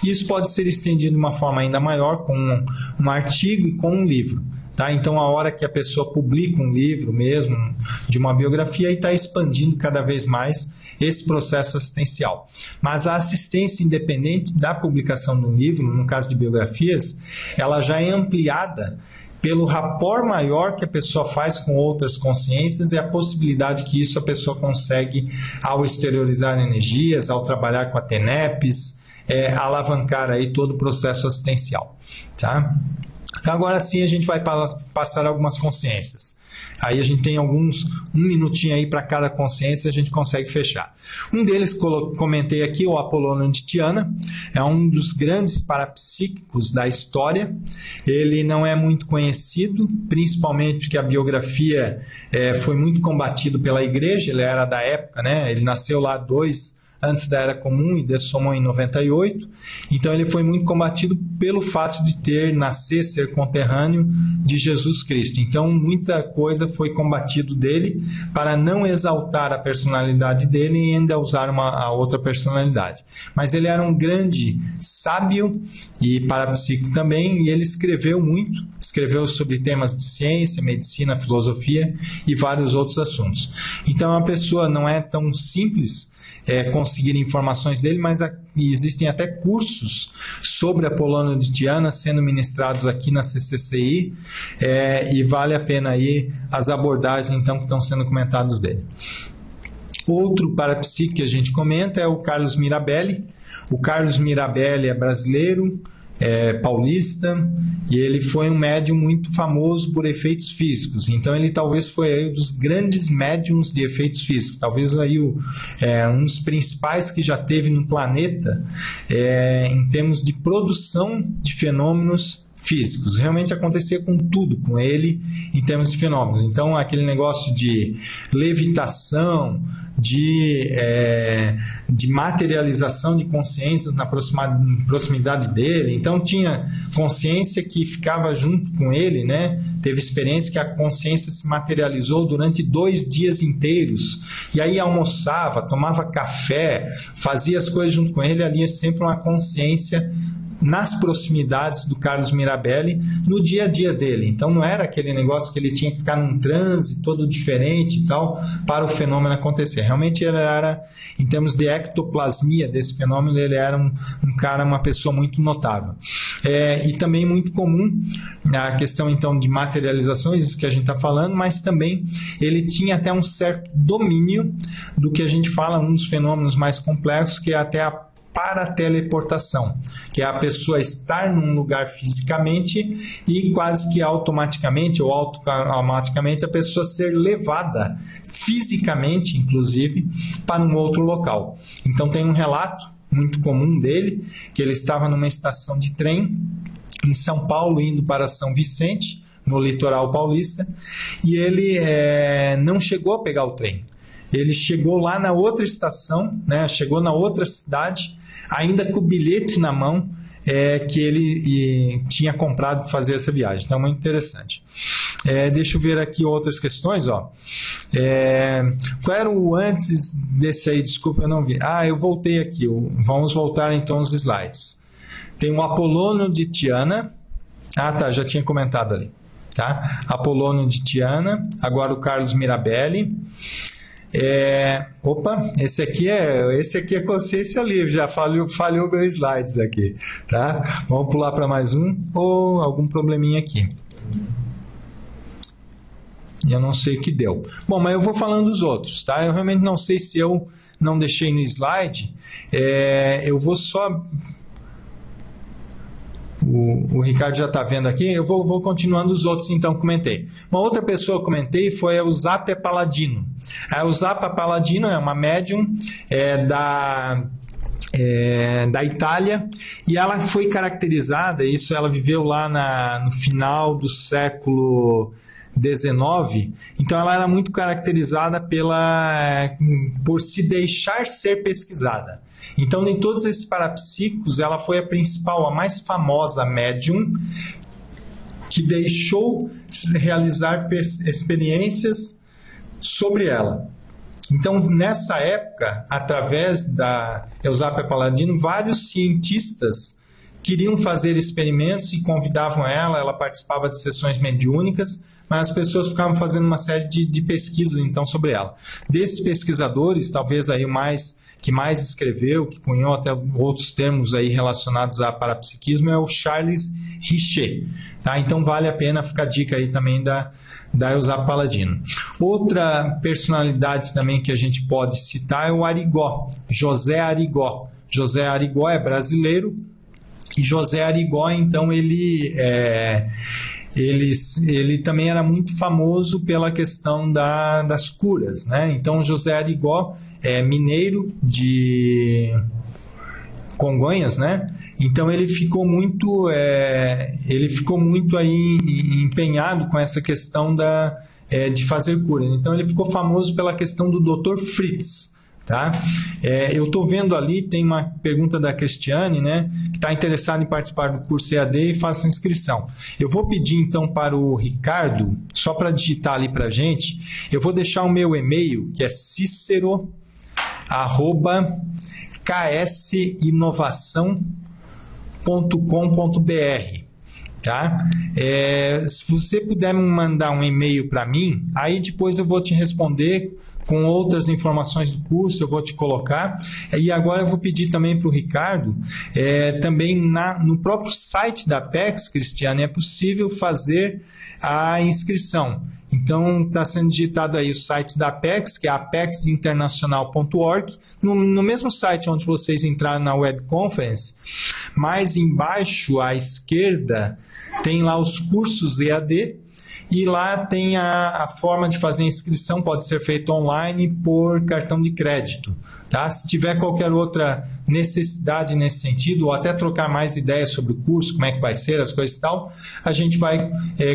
Isso pode ser estendido de uma forma ainda maior, com um artigo e com um livro. Tá? Então, a hora que a pessoa publica um livro mesmo, de uma biografia, aí está expandindo cada vez mais esse processo assistencial. Mas a assistência independente da publicação de um livro, no caso de biografias, ela já é ampliada pelo rapport maior que a pessoa faz com outras consciências e a possibilidade que isso a pessoa consegue ao exteriorizar energias, ao trabalhar com a TENEPs, alavancar aí todo o processo assistencial. Tá? Então, agora sim a gente vai passar algumas consciências. Aí a gente tem um minutinho aí para cada consciência, a gente consegue fechar. Um deles, comentei aqui, o Apolônio de Tiana, é um dos grandes parapsíquicos da história. Ele não é muito conhecido, principalmente porque a biografia foi muito combatido pela igreja, ele era da época, né? Ele nasceu lá antes da Era Comum e dessomou em 98. Então ele foi muito combatido pelo fato de ser conterrâneo de Jesus Cristo. Então muita coisa foi combatido dele para não exaltar a personalidade dele e ainda usar a outra personalidade. Mas ele era um grande sábio e parapsíquico também, e ele escreveu muito, escreveu sobre temas de ciência, medicina, filosofia e vários outros assuntos. Então a pessoa não é tão simples conseguir informações dele, mas existem até cursos sobre Apolônio de Tiana sendo ministrados aqui na CCCI, e vale a pena aí as abordagens então que estão sendo comentadas dele. Outro parapsíquico que a gente comenta é o Carlos Mirabelli. O Carlos Mirabelli é brasileiro, paulista, e ele foi um médium muito famoso por efeitos físicos. Então ele talvez foi aí um dos grandes médiums de efeitos físicos, talvez aí um dos principais que já teve no planeta em termos de produção de fenômenos físicos. Realmente acontecia com tudo com ele em termos de fenômenos. Então, aquele negócio de levitação, de materialização de consciências na proximidade dele. Então, tinha consciência que ficava junto com ele, né? Teve experiência que a consciência se materializou durante 2 dias inteiros. E aí almoçava, tomava café, fazia as coisas junto com ele. Ali é sempre uma consciência nas proximidades do Carlos Mirabelli, no dia a dia dele. Então não era aquele negócio que ele tinha que ficar num transe todo diferente e tal, para o fenômeno acontecer. Realmente ele era, em termos de ectoplasmia desse fenômeno, ele era um cara, uma pessoa muito notável. E também muito comum a questão então de materializações, isso que a gente está falando, mas também ele tinha até um certo domínio do que a gente fala, um dos fenômenos mais complexos, que é até a parateleportação, que é a pessoa estar num lugar fisicamente e quase que automaticamente ou automaticamente a pessoa ser levada fisicamente, inclusive, para um outro local. Então tem um relato muito comum dele, que ele estava numa estação de trem em São Paulo, indo para São Vicente, no litoral paulista, e ele não chegou a pegar o trem. Ele chegou lá na outra estação, né? Chegou na outra cidade, ainda com o bilhete na mão que ele tinha comprado para fazer essa viagem. Então, muito interessante. Deixa eu ver aqui outras questões. Qual era o antes desse aí? Desculpa, eu não vi. Eu voltei aqui. Vamos voltar então aos slides. Tem o Apolônio de Tiana. Já tinha comentado ali. Tá? Apolônio de Tiana. Agora o Carlos Mirabelli. Esse aqui é consciência livre, já falhou meus slides aqui, tá? Vamos pular para mais um, ou algum probleminha aqui. Eu não sei o que deu. Bom, mas eu vou falando dos outros, tá? Eu realmente não sei se eu não deixei no slide, eu vou só... O Ricardo já está vendo aqui, eu vou continuando os outros, então, comentei. Uma outra pessoa que eu comentei foi a Eusapia Palladino. A Eusapia Palladino é uma médium da Itália, e ela foi caracterizada, isso ela viveu lá no final do século XIX, então ela era muito caracterizada por se deixar ser pesquisada. Então, em todos esses parapsíquicos, ela foi a principal, a mais famosa médium que deixou realizar experiências sobre ela. Então, nessa época, através da Eusapia Palladino, vários cientistas queriam fazer experimentos e convidavam ela participava de sessões mediúnicas, mas as pessoas ficavam fazendo uma série de pesquisas então sobre ela. Desses pesquisadores, talvez aí que mais escreveu, que cunhou até outros termos aí relacionados a parapsiquismo, é o Charles Richet. Tá? Então vale a pena ficar a dica aí também da Eusapia Palladino. Outra personalidade também que a gente pode citar é o Arigó, José Arigó. José Arigó é brasileiro, e José Arigó, então, ele também era muito famoso pela questão das curas, né? Então, José Arigó é mineiro de Congonhas, né? Então, ele ficou muito aí empenhado com essa questão de fazer cura. Então, ele ficou famoso pela questão do Dr. Fritz. Tá? Eu estou vendo ali, tem uma pergunta da Cristiane, né, que está interessada em participar do curso EAD e faça inscrição. Eu vou pedir então para o Ricardo, só para digitar ali para a gente, eu vou deixar o meu e-mail, que é cicero@ksinovação.com.br. Tá? Se você puder me mandar um e-mail para mim, aí depois eu vou te responder com outras informações do curso, eu vou te colocar. E agora eu vou pedir também para o Ricardo, também no próprio site da Apex, Cristiane, é possível fazer a inscrição. Então, está sendo digitado aí o site da Apex, que é apexinternacional.org. No mesmo site onde vocês entraram na web conference, mais embaixo à esquerda, tem lá os cursos EAD, e lá tem a forma de fazer a inscrição, pode ser feita online por cartão de crédito. tá? Se tiver qualquer outra necessidade nesse sentido, ou até trocar mais ideias sobre o curso, como é que vai ser, as coisas e tal, a gente vai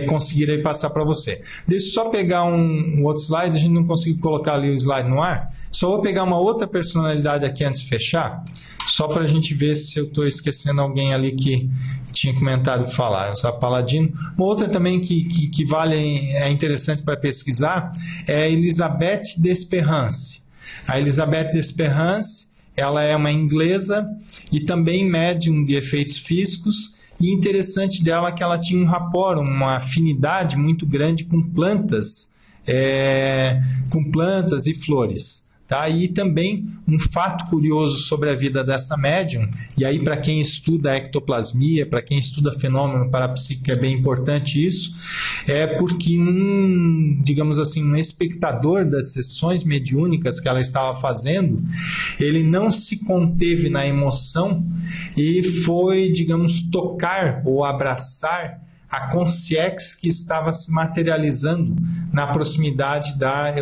conseguir aí passar para você. Deixa eu só pegar um outro slide, a gente não conseguiu colocar ali o slide no ar, só vou pegar uma outra personalidade aqui antes de fechar, só para a gente ver se eu estou esquecendo alguém ali que tinha comentado falar, essa Paladino. Uma outra também que vale, é interessante para pesquisar, é a Elisabeth Desperance. A Elisabeth Desperance, ela é uma inglesa e também médium de efeitos físicos, e interessante dela é que ela tinha um rapport, uma afinidade muito grande com plantas e flores. Tá? E também um fato curioso sobre a vida dessa médium, e aí para quem estuda a ectoplasmia, para quem estuda fenômeno parapsíquico é bem importante isso, é porque digamos assim, um espectador das sessões mediúnicas que ela estava fazendo, ele não se conteve na emoção e foi, digamos, tocar ou abraçar a consciex que estava se materializando na proximidade da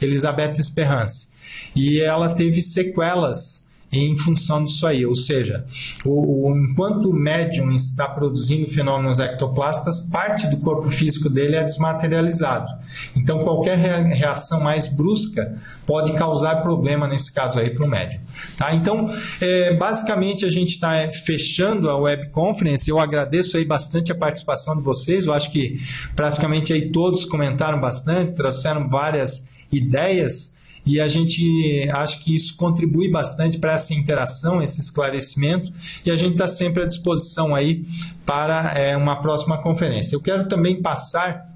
Elisabeth Desperance. E ela teve sequelas em função disso aí, ou seja, enquanto o médium está produzindo fenômenos ectoplastas, parte do corpo físico dele é desmaterializado. Então, qualquer reação mais brusca pode causar problema, nesse caso aí, para o médium. Tá? Então, basicamente, a gente está fechando a webconference. Eu agradeço aí bastante a participação de vocês. Eu acho que praticamente aí todos comentaram bastante, trouxeram várias ideias. E a gente acha que isso contribui bastante para essa interação, esse esclarecimento, e a gente está sempre à disposição aí para uma próxima conferência. Eu quero também passar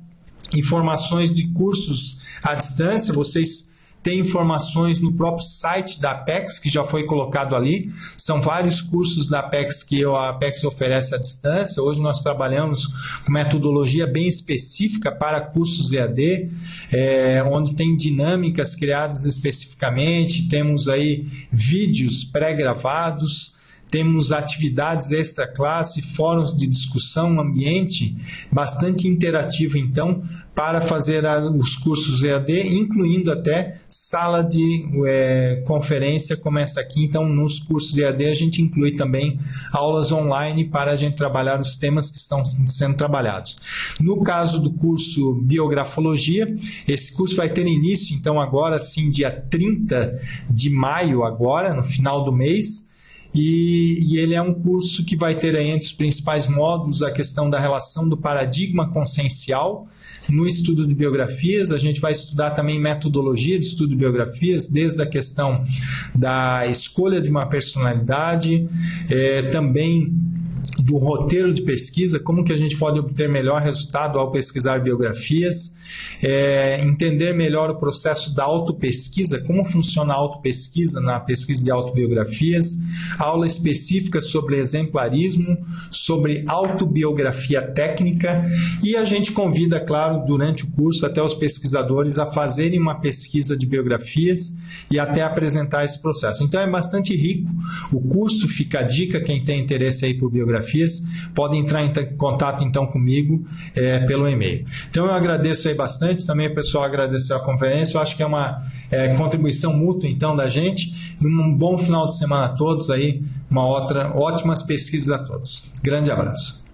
informações de cursos à distância. Vocês têm informações no próprio site da Apex, que já foi colocado ali. São vários cursos da Apex que a Apex oferece à distância. Hoje nós trabalhamos com metodologia bem específica para cursos EAD, onde tem dinâmicas criadas especificamente, temos aí vídeos pré-gravados, temos atividades extra-classe, fóruns de discussão, um ambiente bastante interativo, então, para fazer os cursos EAD, incluindo até sala de conferência como essa aqui. Então, nos cursos EAD, a gente inclui também aulas online para a gente trabalhar os temas que estão sendo trabalhados. No caso do curso Biografologia, esse curso vai ter início, então, agora sim, dia 30 de maio, agora, no final do mês. E ele é um curso que vai ter aí entre os principais módulos a questão da relação do paradigma consciencial no estudo de biografias. A gente vai estudar também metodologia de estudo de biografias, desde a questão da escolha de uma personalidade, também do roteiro de pesquisa, como que a gente pode obter melhor resultado ao pesquisar biografias, entender melhor o processo da autopesquisa, como funciona a autopesquisa na pesquisa de autobiografias, aula específica sobre exemplarismo, sobre autobiografia técnica, e a gente convida, claro, durante o curso, até os pesquisadores a fazerem uma pesquisa de biografias e até apresentar esse processo. Então é bastante rico o curso, fica a dica, quem tem interesse aí por biografias, pode entrar em contato então comigo pelo e-mail. Então eu agradeço aí bastante, também o pessoal agradeceu a conferência, eu acho que é uma contribuição mútua então da gente, um bom final de semana a todos aí, ótimas pesquisas a todos. Grande abraço.